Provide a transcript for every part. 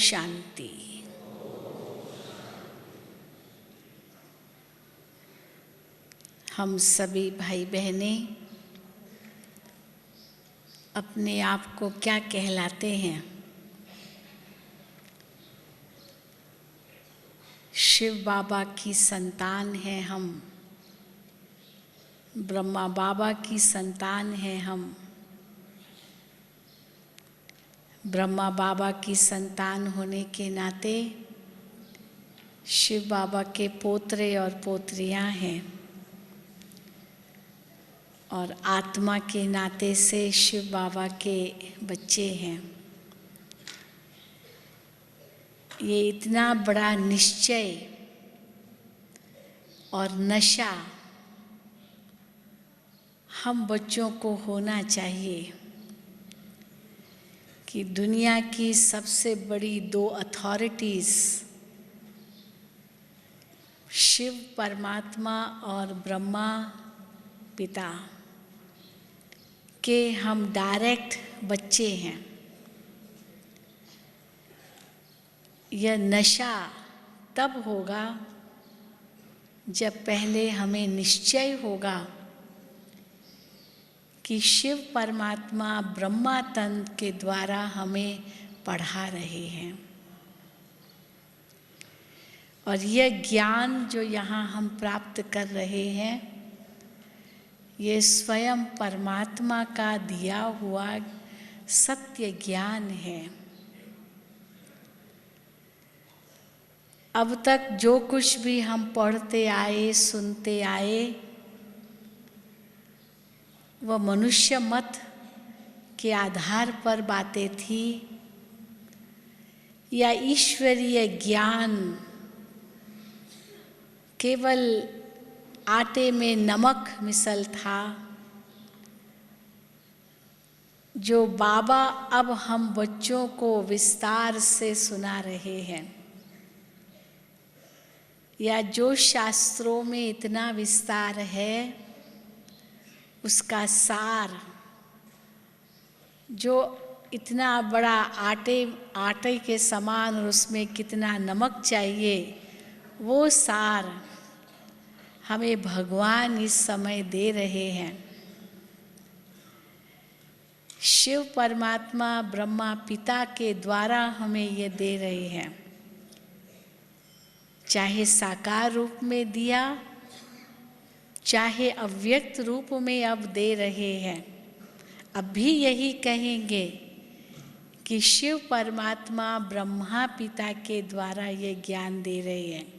शांति। हम सभी भाई बहनें अपने आप को क्या कहलाते हैं? शिव बाबा की संतान हैं हम, ब्रह्मा बाबा की संतान हैं हम। ब्रह्मा बाबा की संतान होने के नाते शिव बाबा के पोतरे और पोत्रियां हैं, और आत्मा के नाते से शिव बाबा के बच्चे हैं। ये इतना बड़ा निश्चय और नशा हम बच्चों को होना चाहिए कि दुनिया की सबसे बड़ी दो अथॉरिटीज़ शिव परमात्मा और ब्रह्मा पिता के हम डायरेक्ट बच्चे हैं। यह नशा तब होगा जब पहले हमें निश्चय होगा कि शिव परमात्मा ब्रह्मा तंत्र के द्वारा हमें पढ़ा रहे हैं, और यह ज्ञान जो यहाँ हम प्राप्त कर रहे हैं ये स्वयं परमात्मा का दिया हुआ सत्य ज्ञान है। अब तक जो कुछ भी हम पढ़ते आए, सुनते आए, वह मनुष्य मत के आधार पर बातें थी या ईश्वरीय ज्ञान केवल आटे में नमक मिसल था, जो बाबा अब हम बच्चों को विस्तार से सुना रहे हैं, या जो शास्त्रों में इतना विस्तार है उसका सार, जो इतना बड़ा आटे के समान और उसमें कितना नमक चाहिए, वो सार हमें भगवान इस समय दे रहे हैं। शिव परमात्मा ब्रह्मा पिता के द्वारा हमें ये दे रहे हैं, चाहे साकार रूप में दिया, चाहे अव्यक्त रूप में अब दे रहे हैं। अब भी यही कहेंगे कि शिव परमात्मा ब्रह्मा पिता के द्वारा ये ज्ञान दे रहे हैं,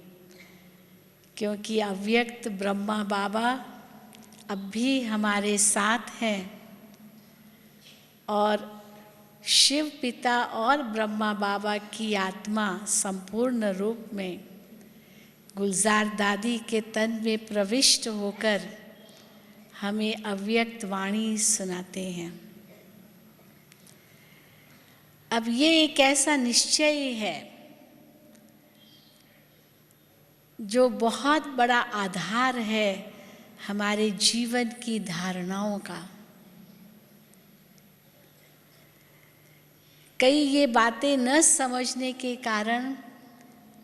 क्योंकि अव्यक्त ब्रह्मा बाबा अब भी हमारे साथ हैं, और शिव पिता और ब्रह्मा बाबा की आत्मा संपूर्ण रूप में गुलजार दादी के तन में प्रविष्ट होकर हमें अव्यक्त वाणी सुनाते हैं। अब ये एक ऐसा निश्चय है जो बहुत बड़ा आधार है हमारे जीवन की धारणाओं का। कई ये बातें न समझने के कारण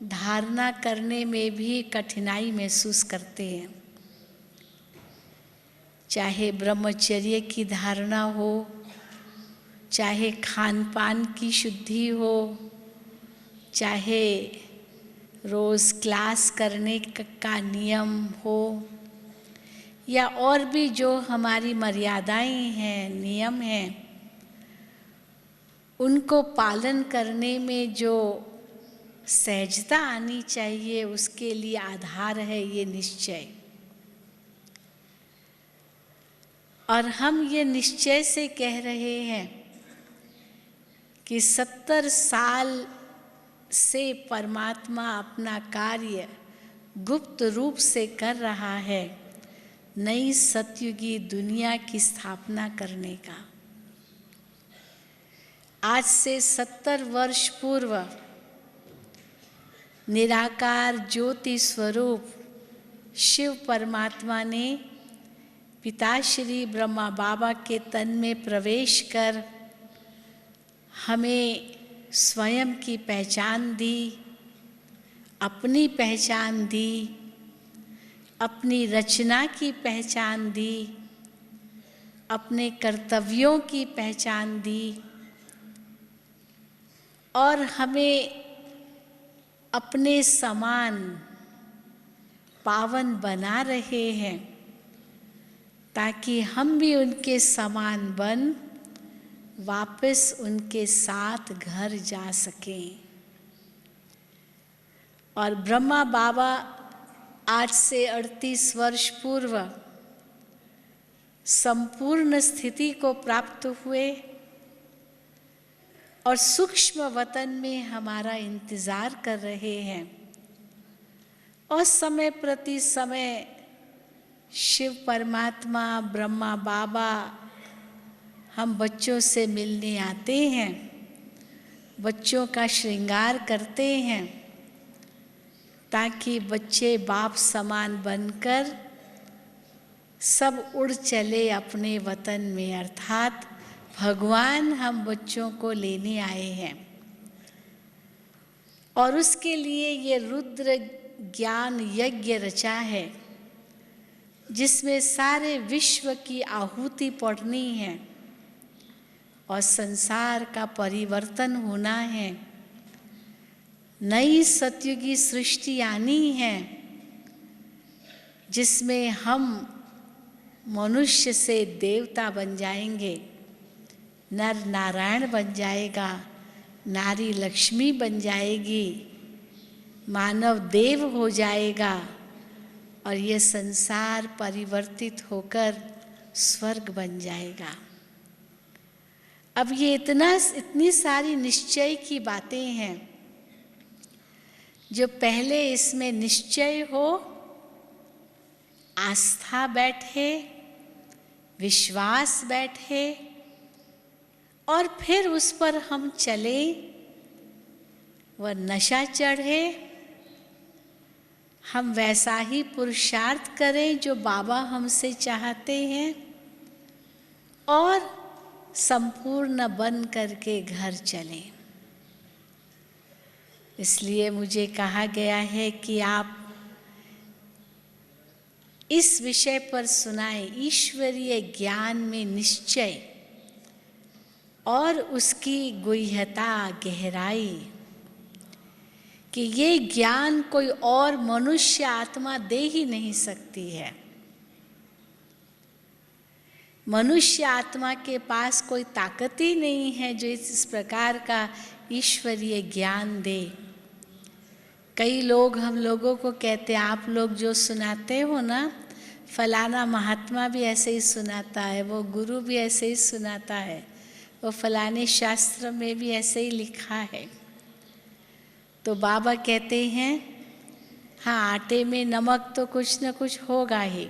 धारणा करने में भी कठिनाई महसूस करते हैं, चाहे ब्रह्मचर्य की धारणा हो, चाहे खान पान की शुद्धि हो, चाहे रोज़ क्लास करने का नियम हो, या और भी जो हमारी मर्यादाएं हैं, नियम हैं, उनको पालन करने में जो सहजता आनी चाहिए, उसके लिए आधार है ये निश्चय। और हम ये निश्चय से कह रहे हैं कि 70 साल से परमात्मा अपना कार्य गुप्त रूप से कर रहा है, नई सतयुगी दुनिया की स्थापना करने का। आज से 70 वर्ष पूर्व निराकार ज्योति स्वरूप शिव परमात्मा ने पिताश्री ब्रह्मा बाबा के तन में प्रवेश कर हमें स्वयं की पहचान दी, अपनी पहचान दी, अपनी रचना की पहचान दी, अपने कर्तव्यों की पहचान दी और हमें अपने समान पावन बना रहे हैं ताकि हम भी उनके समान बन वापस उनके साथ घर जा सकें। और ब्रह्मा बाबा आज से 38 वर्ष पूर्व संपूर्ण स्थिति को प्राप्त हुए और सूक्ष्म वतन में हमारा इंतजार कर रहे हैं। और समय प्रति समय शिव परमात्मा, ब्रह्मा बाबा हम बच्चों से मिलने आते हैं, बच्चों का श्रृंगार करते हैं ताकि बच्चे बाप समान बनकर सब उड़ चले अपने वतन में, अर्थात भगवान हम बच्चों को लेने आए हैं। और उसके लिए ये रुद्र ज्ञान यज्ञ रचा है जिसमें सारे विश्व की आहुति पड़नी है और संसार का परिवर्तन होना है, नई सतयुगी सृष्टि आनी है जिसमें हम मनुष्य से देवता बन जाएंगे, नर नारायण बन जाएगा, नारी लक्ष्मी बन जाएगी, मानव देव हो जाएगा और ये संसार परिवर्तित होकर स्वर्ग बन जाएगा। अब ये इतनी सारी निश्चय की बातें हैं जो पहले इसमें निश्चय हो, आस्था बैठे, विश्वास बैठे और फिर उस पर हम चले, वह नशा चढ़े, हम वैसा ही पुरुषार्थ करें जो बाबा हमसे चाहते हैं और संपूर्ण बन करके घर चलें। इसलिए मुझे कहा गया है कि आप इस विषय पर सुनाएं, ईश्वरीय ज्ञान में निश्चय और उसकी गुह्यता, गहराई, कि ये ज्ञान कोई और मनुष्य आत्मा दे ही नहीं सकती है। मनुष्य आत्मा के पास कोई ताकत ही नहीं है जो इस प्रकार का ईश्वरीय ज्ञान दे। कई लोग हम लोगों को कहते हैं, आप लोग जो सुनाते हो ना, फलाना महात्मा भी ऐसे ही सुनाता है, वो गुरु भी ऐसे ही सुनाता है, वो फलाने शास्त्र में भी ऐसे ही लिखा है। तो बाबा कहते हैं, हाँ, आटे में नमक तो कुछ न कुछ होगा ही,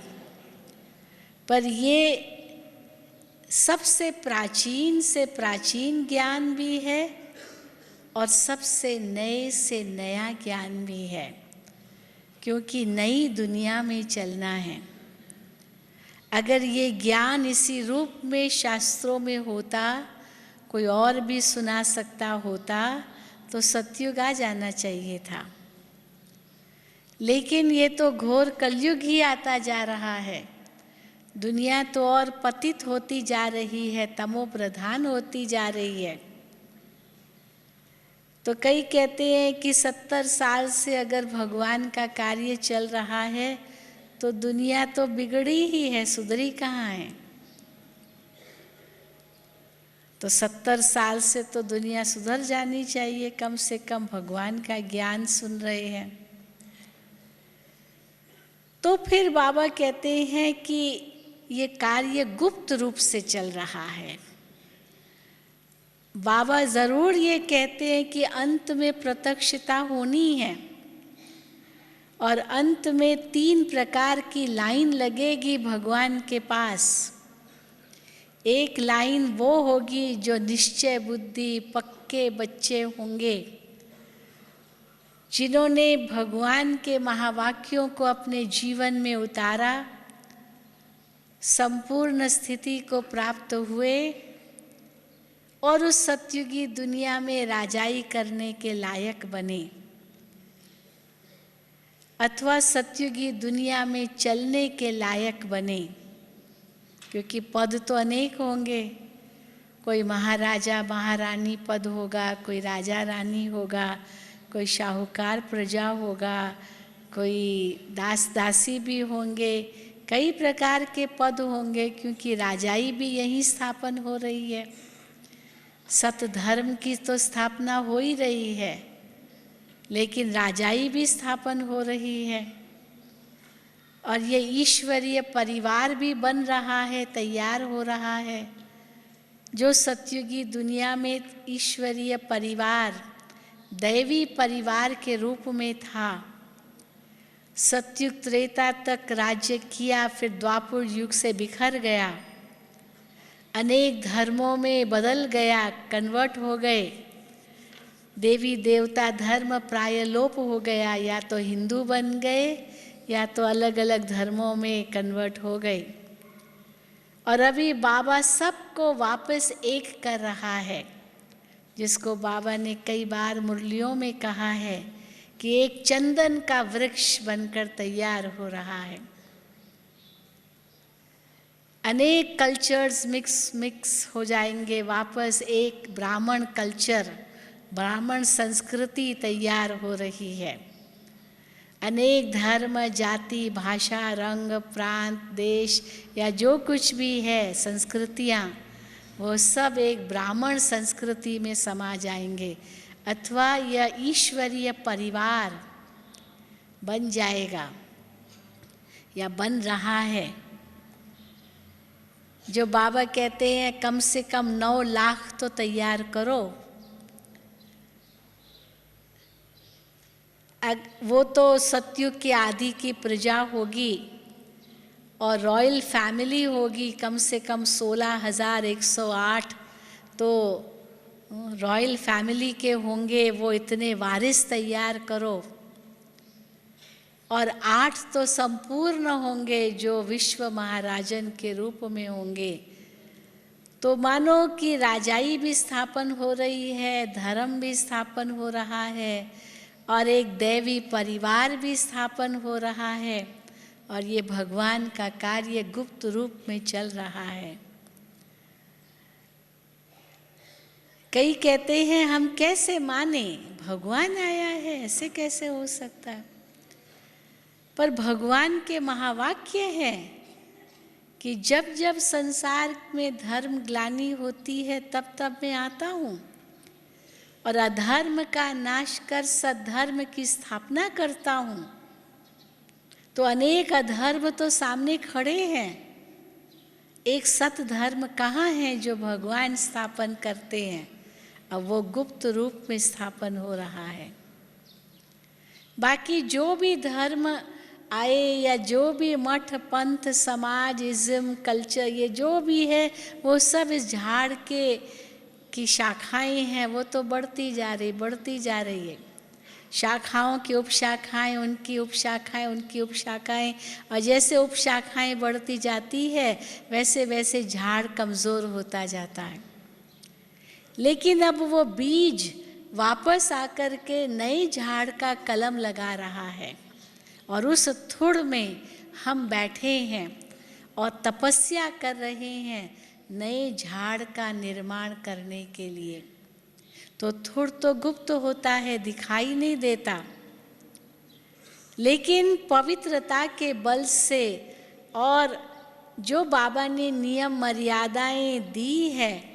पर ये सबसे प्राचीन से प्राचीन ज्ञान भी है और सबसे नए से नया ज्ञान भी है, क्योंकि नई दुनिया में चलना है। अगर ये ज्ञान इसी रूप में शास्त्रों में होता, कोई और भी सुना सकता होता, तो सतयुग आ जाना चाहिए था। लेकिन ये तो घोर कलयुग ही आता जा रहा है। दुनिया तो और पतित होती जा रही है, तमो प्रधान होती जा रही है। तो कई कहते हैं कि 70 साल से अगर भगवान का कार्य चल रहा है तो दुनिया तो बिगड़ी ही है, सुधरी कहाँ है। तो 70 साल से तो दुनिया सुधर जानी चाहिए, कम से कम भगवान का ज्ञान सुन रहे हैं। तो फिर बाबा कहते हैं कि ये कार्य गुप्त रूप से चल रहा है। बाबा जरूर ये कहते हैं कि अंत में प्रत्यक्षता होनी है और अंत में 3 प्रकार की लाइन लगेगी भगवान के पास। एक लाइन वो होगी जो निश्चय बुद्धि पक्के बच्चे होंगे, जिन्होंने भगवान के महावाक्यों को अपने जीवन में उतारा, संपूर्ण स्थिति को प्राप्त हुए और उस सतयुगी दुनिया में राजाई करने के लायक बने, अथवा सतयुगी दुनिया में चलने के लायक बने। क्योंकि पद तो अनेक होंगे, कोई महाराजा महारानी पद होगा, कोई राजा रानी होगा, कोई शाहूकार प्रजा होगा, कोई दास दासी भी होंगे, कई प्रकार के पद होंगे, क्योंकि राजाई भी यहीं स्थापन हो रही है। सत धर्म की तो स्थापना हो ही रही है, लेकिन राजाई भी स्थापन हो रही है, और ये ईश्वरीय परिवार भी बन रहा है, तैयार हो रहा है। जो सतयुगी दुनिया में ईश्वरीय परिवार दैवी परिवार के रूप में था, सतयुग त्रेता तक राज्य किया, फिर द्वापर युग से बिखर गया, अनेक धर्मों में बदल गया, कन्वर्ट हो गए। देवी देवता धर्म प्राय लोप हो गया, या तो हिंदू बन गए या तो अलग अलग धर्मों में कन्वर्ट हो गए। और अभी बाबा सबको वापस एक कर रहा है, जिसको बाबा ने कई बार मुरलियों में कहा है कि एक चंदन का वृक्ष बनकर तैयार हो रहा है। अनेक कल्चर्स मिक्स हो जाएंगे, वापस एक ब्राह्मण कल्चर, ब्राह्मण संस्कृति तैयार हो रही है। अनेक धर्म, जाति, भाषा, रंग, प्रांत, देश या जो कुछ भी है संस्कृतियाँ, वो सब एक ब्राह्मण संस्कृति में समा जाएंगे, अथवा यह ईश्वरीय परिवार बन जाएगा या बन रहा है। जो बाबा कहते हैं कम से कम 9 लाख तो तैयार करो, वो तो सतयुग के आदि की प्रजा होगी और रॉयल फैमिली होगी, कम से कम 16,108 तो रॉयल फैमिली के होंगे। वो इतने वारिस तैयार करो, और 8 तो संपूर्ण होंगे जो विश्व महाराजन के रूप में होंगे। तो मानो कि राजाई भी स्थापन हो रही है, धर्म भी स्थापन हो रहा है, और एक दैवी परिवार भी स्थापन हो रहा है, और ये भगवान का कार्य गुप्त रूप में चल रहा है। कई कहते हैं हम कैसे माने, भगवान आया है, ऐसे कैसे हो सकता है? पर भगवान के महावाक्य है कि जब जब संसार में धर्म ग्लानि होती है तब तब मैं आता हूँ, और अधर्म का नाश कर सद्धर्म की स्थापना करता हूँ। तो अनेक अधर्म तो सामने खड़े हैं, एक सत धर्म कहाँ है जो भगवान स्थापन करते हैं? अब वो गुप्त रूप में स्थापन हो रहा है। बाकी जो भी धर्म आए या जो भी मठ पंथ समाज इज्म कल्चर, ये जो भी है वो सब इस झाड़ की शाखाएं हैं, वो तो बढ़ती जा रही है। शाखाओं की उपशाखाएं, उनकी उपशाखाएं, उनकी उपशाखाएं, और जैसे उपशाखाएं बढ़ती जाती है वैसे वैसे झाड़ कमज़ोर होता जाता है। लेकिन अब वो बीज वापस आकर के नए झाड़ का कलम लगा रहा है, और उस थुड़ में हम बैठे हैं और तपस्या कर रहे हैं नए झाड़ का निर्माण करने के लिए। तो थुड़ तो गुप्त होता है, दिखाई नहीं देता, लेकिन पवित्रता के बल से और जो बाबा ने नियम मर्यादाएं दी है,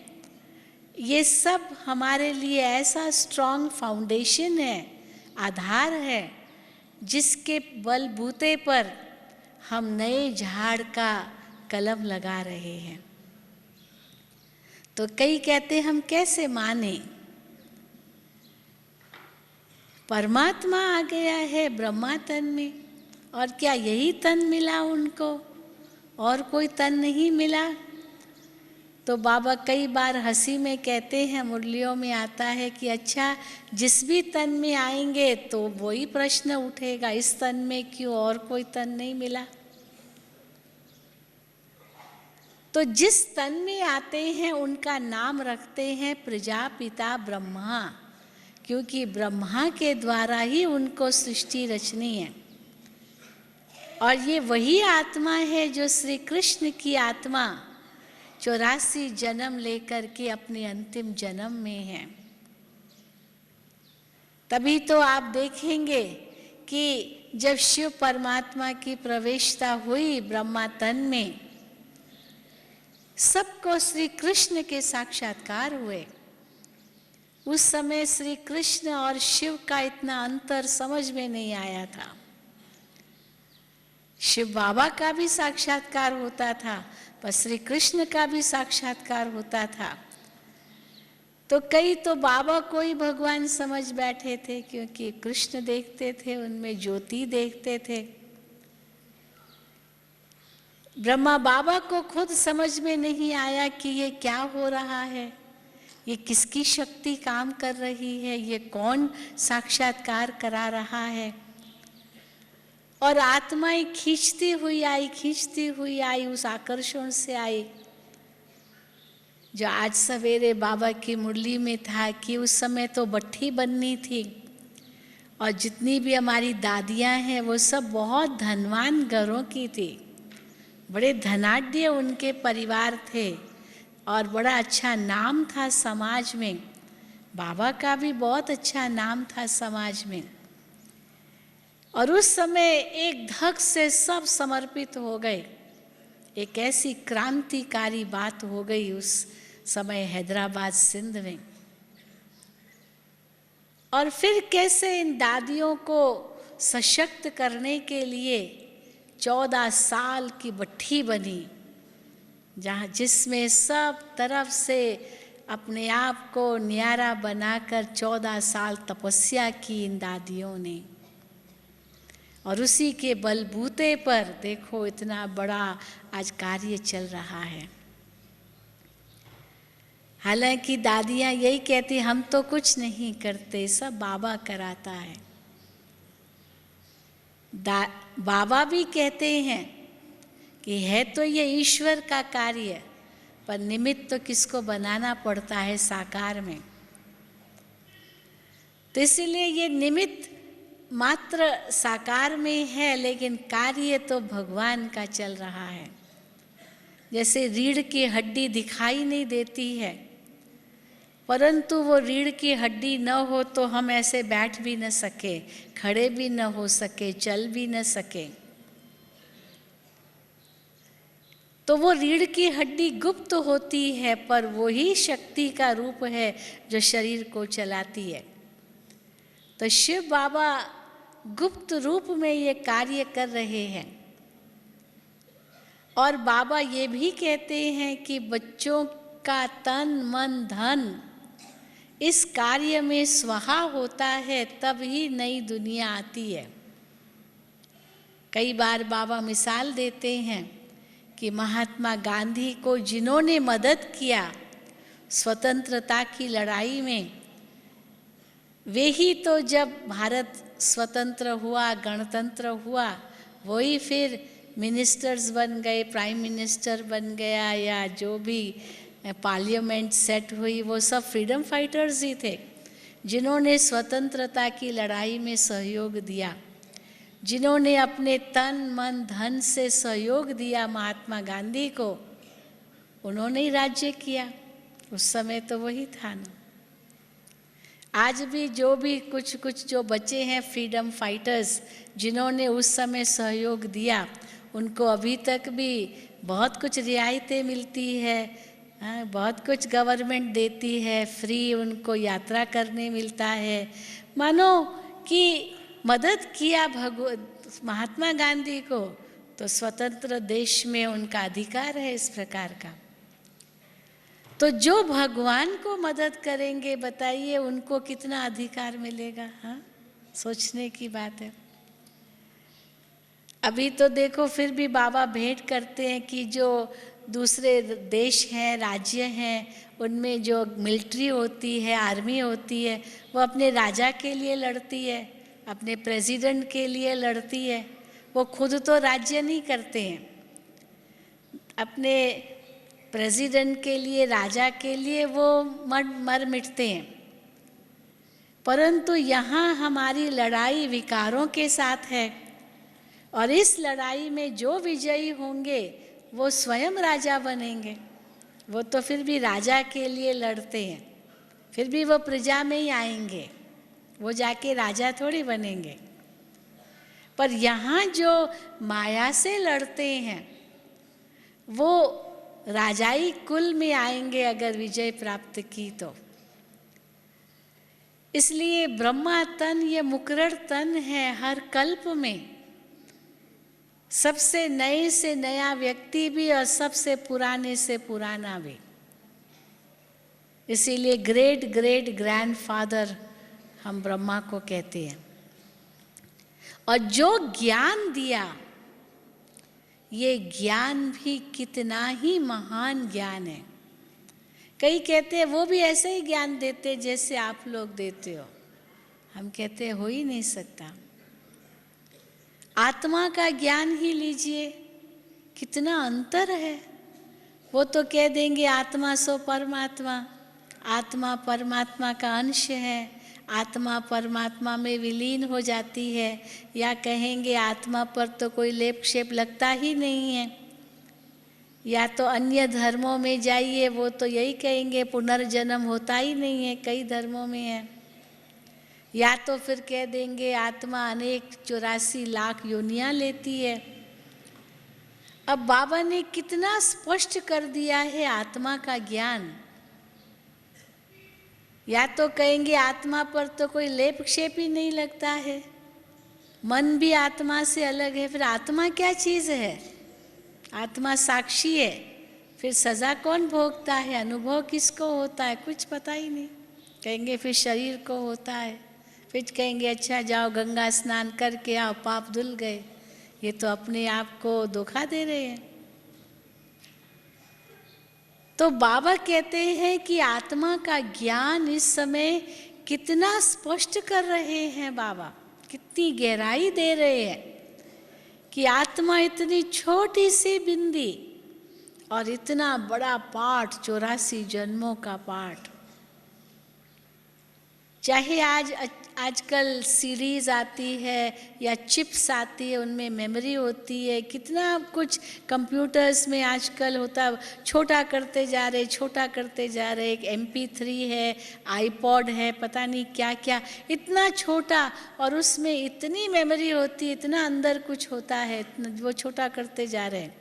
ये सब हमारे लिए ऐसा स्ट्रॉन्ग फाउंडेशन है, आधार है, जिसके बलबूते पर हम नए झाड़ का कलम लगा रहे हैं। तो कई कहते हम कैसे माने, परमात्मा आ गया है ब्रह्मा तन में, और क्या यही तन मिला उनको, और कोई तन नहीं मिला? तो बाबा कई बार हंसी में कहते हैं, मुरलियों में आता है कि अच्छा जिस भी तन में आएंगे तो वही प्रश्न उठेगा, इस तन में क्यों और कोई तन नहीं मिला? तो जिस तन में आते हैं उनका नाम रखते हैं प्रजापिता ब्रह्मा, क्योंकि ब्रह्मा के द्वारा ही उनको सृष्टि रचनी है। और ये वही आत्मा है जो श्री कृष्ण की आत्मा 84 जन्म लेकर के अपने अंतिम जन्म में है। तभी तो आप देखेंगे कि जब शिव परमात्मा की प्रवेशता हुई ब्रह्मा तन में, सबको श्री कृष्ण के साक्षात्कार हुए। उस समय श्री कृष्ण और शिव का इतना अंतर समझ में नहीं आया था। शिव बाबा का भी साक्षात्कार होता था, पर श्री कृष्ण का भी साक्षात्कार होता था। तो कई तो बाबा को ही भगवान समझ बैठे थे, क्योंकि कृष्ण देखते थे, उनमें ज्योति देखते थे। ब्रह्मा बाबा को खुद समझ में नहीं आया कि ये क्या हो रहा है, ये किसकी शक्ति काम कर रही है, ये कौन साक्षात्कार करा रहा है। और आत्माएं खींचती हुई आई उस आकर्षण से आई, जो आज सवेरे बाबा की मुरली में था कि उस समय तो भट्ठी बननी थी, और जितनी भी हमारी दादियां हैं वो सब बहुत धनवान घरों की थी, बड़े धनाढ्य उनके परिवार थे, और बड़ा अच्छा नाम था समाज में। बाबा का भी बहुत अच्छा नाम था समाज में। और उस समय एक धक से सब समर्पित हो गए। एक ऐसी क्रांतिकारी बात हो गई उस समय हैदराबाद सिंध में। और फिर कैसे इन दादियों को सशक्त करने के लिए 14 साल की भट्ठी बनी, जिसमें सब तरफ से अपने आप को न्यारा बनाकर 14 साल तपस्या की इन दादियों ने। और उसी के बलबूते पर देखो इतना बड़ा आज कार्य चल रहा है। हालांकि दादियाँ यही कहती, हम तो कुछ नहीं करते, सब बाबा कराता है। बाबा भी कहते हैं कि है तो ये ईश्वर का कार्य, पर निमित्त तो किसको बनाना पड़ता है साकार में। तो इसलिए ये निमित्त मात्र साकार में है, लेकिन कार्य तो भगवान का चल रहा है। जैसे रीढ़ की हड्डी दिखाई नहीं देती है, परंतु वो रीढ़ की हड्डी न हो तो हम ऐसे बैठ भी न सके, खड़े भी न हो सके, चल भी न सके। तो वो रीढ़ की हड्डी गुप्त होती है, पर वही शक्ति का रूप है जो शरीर को चलाती है। तो शिव बाबा गुप्त रूप में ये कार्य कर रहे हैं। और बाबा ये भी कहते हैं कि बच्चों का तन मन धन इस कार्य में स्वाहा होता है, तब ही नई दुनिया आती है। कई बार बाबा मिसाल देते हैं कि महात्मा गांधी को जिन्होंने मदद किया स्वतंत्रता की लड़ाई में, वे ही तो जब भारत स्वतंत्र हुआ, गणतंत्र हुआ, वही फिर मिनिस्टर्स बन गए, प्राइम मिनिस्टर बन गया, या जो भी पार्लियामेंट सेट हुई, वो सब फ्रीडम फाइटर्स ही थे, जिन्होंने स्वतंत्रता की लड़ाई में सहयोग दिया, जिन्होंने अपने तन मन धन से सहयोग दिया महात्मा गांधी को, उन्होंने ही राज्य किया। उस समय तो वही था ना। आज भी कुछ जो बचे हैं फ्रीडम फाइटर्स, जिन्होंने उस समय सहयोग दिया, उनको अभी तक भी बहुत कुछ रियायतें मिलती है, बहुत कुछ गवर्नमेंट देती है, फ्री उनको यात्रा करने मिलता है। मानो कि मदद किया महात्मा गांधी को, तो स्वतंत्र देश में उनका अधिकार है इस प्रकार का। तो जो भगवान को मदद करेंगे, बताइए उनको कितना अधिकार मिलेगा। हाँ, सोचने की बात है। अभी तो देखो फिर भी बाबा भेंट करते हैं कि जो दूसरे देश हैं, राज्य हैं, उनमें जो मिलिट्री होती है, आर्मी होती है, वो अपने राजा के लिए लड़ती है, अपने प्रेसिडेंट के लिए लड़ती है। वो खुद तो राज्य नहीं करते हैं, अपने प्रेसिडेंट के लिए, राजा के लिए वो मर मिटते हैं, परंतु यहाँ हमारी लड़ाई विकारों के साथ है। और इस लड़ाई में जो विजयी होंगे वो स्वयं राजा बनेंगे। वो तो फिर भी राजा के लिए लड़ते हैं, फिर भी वो प्रजा में ही आएंगे, वो जाके राजा थोड़ी बनेंगे। पर यहाँ जो माया से लड़ते हैं वो राजाई कुल में आएंगे अगर विजय प्राप्त की तो। इसलिए ब्रह्मा तन ये मुकरण तन है। हर कल्प में सबसे नए से नया व्यक्ति भी और सबसे पुराने से पुराना भी। इसीलिए ग्रेट ग्रेट ग्रैंडफादर हम ब्रह्मा को कहते हैं। और जो ज्ञान दिया, ये ज्ञान भी कितना ही महान ज्ञान है। कई कहते हैं वो भी ऐसे ही ज्ञान देते जैसे आप लोग देते हो। हम कहते हैं हो ही नहीं सकता। आत्मा का ज्ञान ही लीजिए, कितना अंतर है। वो तो कह देंगे आत्मा सो परमात्मा, आत्मा परमात्मा का अंश है, आत्मा परमात्मा में विलीन हो जाती है, या कहेंगे आत्मा पर तो कोई लेप क्षेप लगता ही नहीं है। या तो अन्य धर्मों में जाइए, वो तो यही कहेंगे पुनर्जन्म होता ही नहीं है, कई धर्मों में है। या तो फिर कह देंगे आत्मा अनेक 84 लाख योनियां लेती है। अब बाबा ने कितना स्पष्ट कर दिया है आत्मा का ज्ञान। या तो कहेंगे आत्मा पर तो कोई लेप क्षेप ही नहीं लगता है, मन भी आत्मा से अलग है। फिर आत्मा क्या चीज़ है? आत्मा साक्षी है, फिर सज़ा कौन भोगता है, अनुभव किसको होता है, कुछ पता ही नहीं। कहेंगे फिर शरीर को होता है, फिर कहेंगे अच्छा जाओ गंगा स्नान करके आओ, पाप धुल गए। ये तो अपने आप को धोखा दे रहे हैं। तो बाबा कहते हैं कि आत्मा का ज्ञान इस समय कितना स्पष्ट कर रहे हैं बाबा, कितनी गहराई दे रहे हैं कि आत्मा इतनी छोटी सी बिंदी और इतना बड़ा पाठ, 84 जन्मों का पाठ। चाहे आजकल सीरीज आती है या चिप्स आती है, उनमें मेमोरी होती है, कितना कुछ कंप्यूटर्स में आजकल होता, छोटा करते जा रहे, छोटा करते जा रहे। एक MP3 है, आईपॉड है, पता नहीं क्या क्या, इतना छोटा, और उसमें इतनी मेमोरी होती है, इतना अंदर कुछ होता है, वो छोटा करते जा रहे हैं।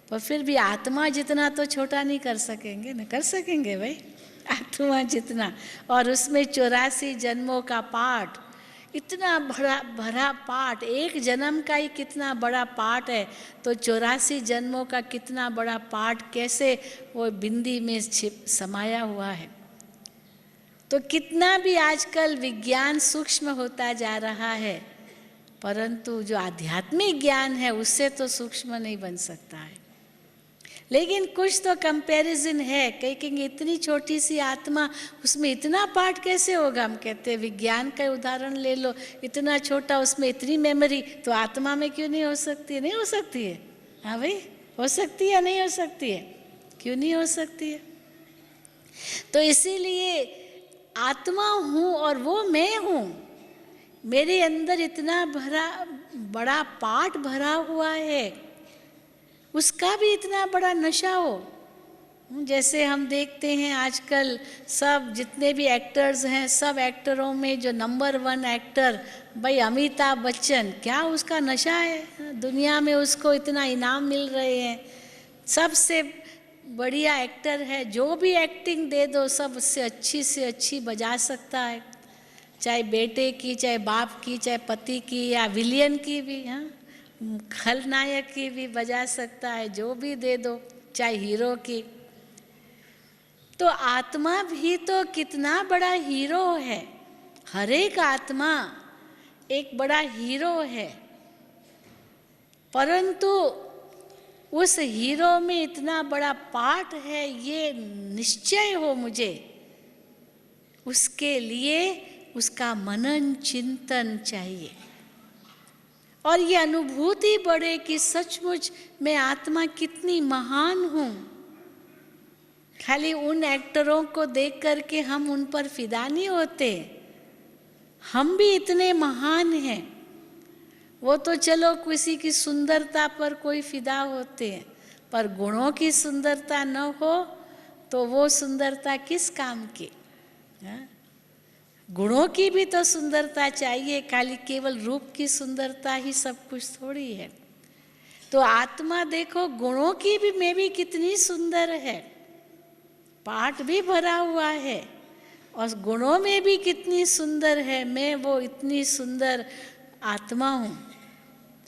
पर फिर भी आत्मा जितना तो छोटा नहीं कर सकेंगे ना, कर सकेंगे भाई आत्मा जितना। और उसमें 84 जन्मों का पाठ, इतना भरा पाठ, एक जन्म का ही कितना बड़ा पाठ है, तो 84 जन्मों का कितना बड़ा पाठ कैसे वो बिंदी में समाया हुआ है। तो कितना भी आजकल विज्ञान सूक्ष्म होता जा रहा है, परंतु जो आध्यात्मिक ज्ञान है उससे तो सूक्ष्म नहीं बन सकता है। लेकिन कुछ तो कंपैरिजन है। कहेंगे इतनी छोटी सी आत्मा, उसमें इतना पाठ कैसे होगा? हम कहते हैं विज्ञान का उदाहरण ले लो, इतना छोटा, उसमें इतनी मेमोरी, तो आत्मा में क्यों नहीं हो सकती है? नहीं हो सकती है। हाँ भाई, हो सकती है, नहीं हो सकती है? क्यों नहीं हो सकती है? तो इसीलिए आत्मा हूँ और वो मैं हूँ। मेरे अंदर इतना बड़ा पाठ भरा हुआ है, उसका भी इतना बड़ा नशा हो। जैसे हम देखते हैं आजकल सब जितने भी एक्टर्स हैं, सब एक्टरों में जो नंबर 1 एक्टर भाई अमिताभ बच्चन, क्या उसका नशा है। दुनिया में उसको इतना इनाम मिल रहे हैं, सबसे बढ़िया एक्टर है। जो भी एक्टिंग दे दो सब उससे अच्छी बजा सकता है, चाहे बेटे की, चाहे बाप की, चाहे पति की, या विलियन की भी, हाँ खलनायक की भी बजा सकता है, जो भी दे दो, चाहे हीरो की। तो आत्मा भी तो कितना बड़ा हीरो है। हर एक आत्मा एक बड़ा हीरो है, परंतु उस हीरो में इतना बड़ा पार्ट है, ये निश्चय हो मुझे, उसके लिए उसका मनन चिंतन चाहिए। और ये अनुभूति बढ़े कि सचमुच मैं आत्मा कितनी महान हूँ। खाली उन एक्टरों को देख करके हम उन पर फिदा नहीं होते। हम भी इतने महान हैं। वो तो चलो किसी की सुंदरता पर कोई फिदा होते हैं, पर गुणों की सुंदरता न हो तो वो सुंदरता किस काम की? हाँ? गुणों की भी तो सुंदरता चाहिए, खाली केवल रूप की सुंदरता ही सब कुछ थोड़ी है। तो आत्मा देखो गुणों की भी में भी कितनी सुंदर है, पाठ भी भरा हुआ है और गुणों में भी कितनी सुंदर है। मैं वो इतनी सुंदर आत्मा हूँ।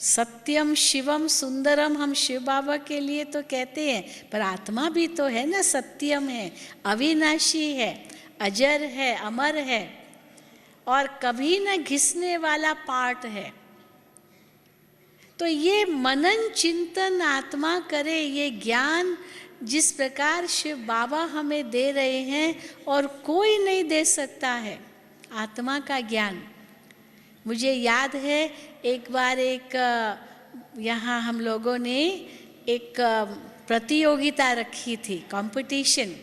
सत्यम शिवम सुंदरम हम शिव बाबा के लिए तो कहते हैं, पर आत्मा भी तो है ना, सत्यम है, अविनाशी है, अजर है, अमर है और कभी न घिसने वाला पार्ट है। तो ये मनन चिंतन आत्मा करे, ये ज्ञान जिस प्रकार शिव बाबा हमें दे रहे हैं और कोई नहीं दे सकता है, आत्मा का ज्ञान। मुझे याद है एक बार यहाँ हम लोगों ने एक प्रतियोगिता रखी थी, कंपटीशन,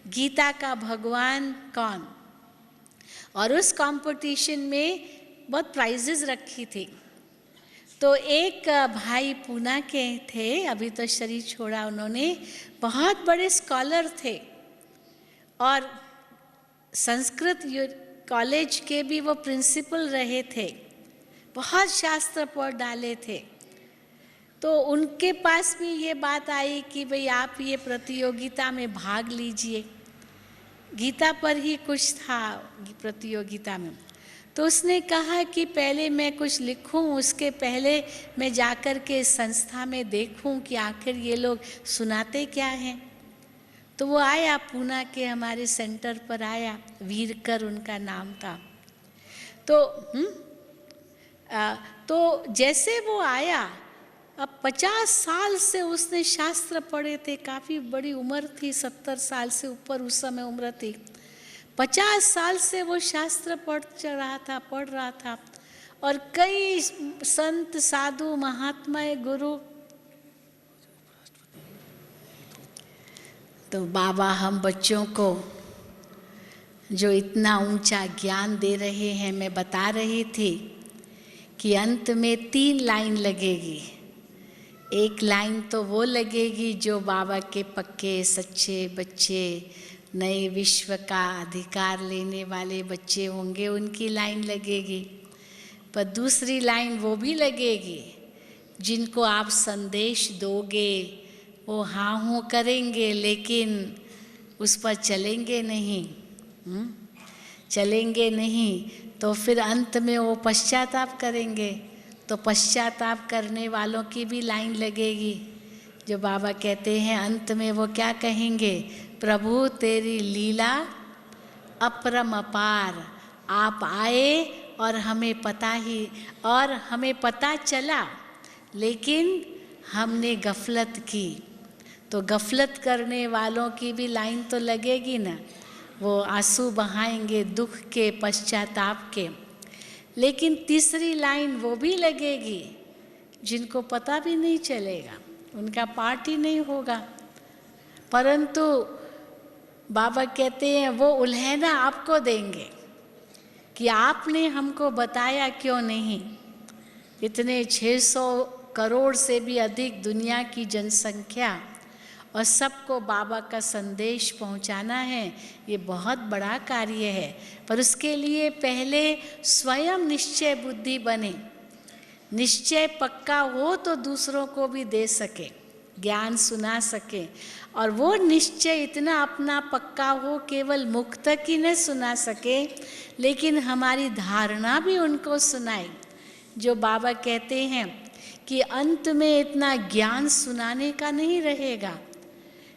गीता का भगवान कौन, और उस कंपटीशन में बहुत प्राइजेस रखी थी। तो एक भाई पूना के थे, अभी तो शरीर छोड़ा उन्होंने, बहुत बड़े स्कॉलर थे और संस्कृत कॉलेज के भी वो प्रिंसिपल रहे थे, बहुत शास्त्र पढ़ डाले थे। तो उनके पास भी ये बात आई कि भाई आप ये प्रतियोगिता में भाग लीजिए। गीता पर ही कुछ था प्रतियोगिता में। तो उसने कहा कि पहले मैं कुछ लिखूं, उसके पहले मैं जाकर के संस्था में देखूं कि आखिर ये लोग सुनाते क्या हैं। तो वो आया, पूना के हमारे सेंटर पर आया, वीरकर उनका नाम था। तो जैसे वो आया, अब 50 साल से उसने शास्त्र पढ़े थे, काफ़ी बड़ी उम्र थी, 70 साल से ऊपर उस समय उम्र थी। 50 साल से वो शास्त्र पढ़ रहा था और कई संत साधु महात्मा गुरु। तो बाबा हम बच्चों को जो इतना ऊंचा ज्ञान दे रहे हैं, मैं बता रही थी कि अंत में 3 लाइन लगेगी। एक लाइन तो वो लगेगी जो बाबा के पक्के सच्चे बच्चे, नए विश्व का अधिकार लेने वाले बच्चे होंगे, उनकी लाइन लगेगी। पर दूसरी लाइन वो भी लगेगी जिनको आप संदेश दोगे, वो हाँ हूँ करेंगे लेकिन उस पर चलेंगे नहीं। चलेंगे नहीं तो फिर अंत में वो पश्चाताप करेंगे। तो पश्चाताप करने वालों की भी लाइन लगेगी, जो बाबा कहते हैं अंत में वो क्या कहेंगे, प्रभु तेरी लीला अपरम अपार, आप आए और हमें पता चला लेकिन हमने गफलत की। तो गफलत करने वालों की भी लाइन तो लगेगी ना, वो आंसू बहाएंगे दुख के, पश्चाताप के। लेकिन तीसरी लाइन वो भी लगेगी जिनको पता भी नहीं चलेगा, उनका पार्ट ही नहीं होगा, परंतु बाबा कहते हैं वो उल्हेना आपको देंगे कि आपने हमको बताया क्यों नहीं। इतने 600 करोड़ से भी अधिक दुनिया की जनसंख्या और सबको बाबा का संदेश पहुंचाना है, ये बहुत बड़ा कार्य है। पर उसके लिए पहले स्वयं निश्चय बुद्धि बने, निश्चय पक्का हो तो दूसरों को भी दे सके, ज्ञान सुना सके। और वो निश्चय इतना अपना पक्का हो, केवल मुख तक ही न सुना सके लेकिन हमारी धारणा भी उनको सुनाए। जो बाबा कहते हैं कि अंत में इतना ज्ञान सुनाने का नहीं रहेगा,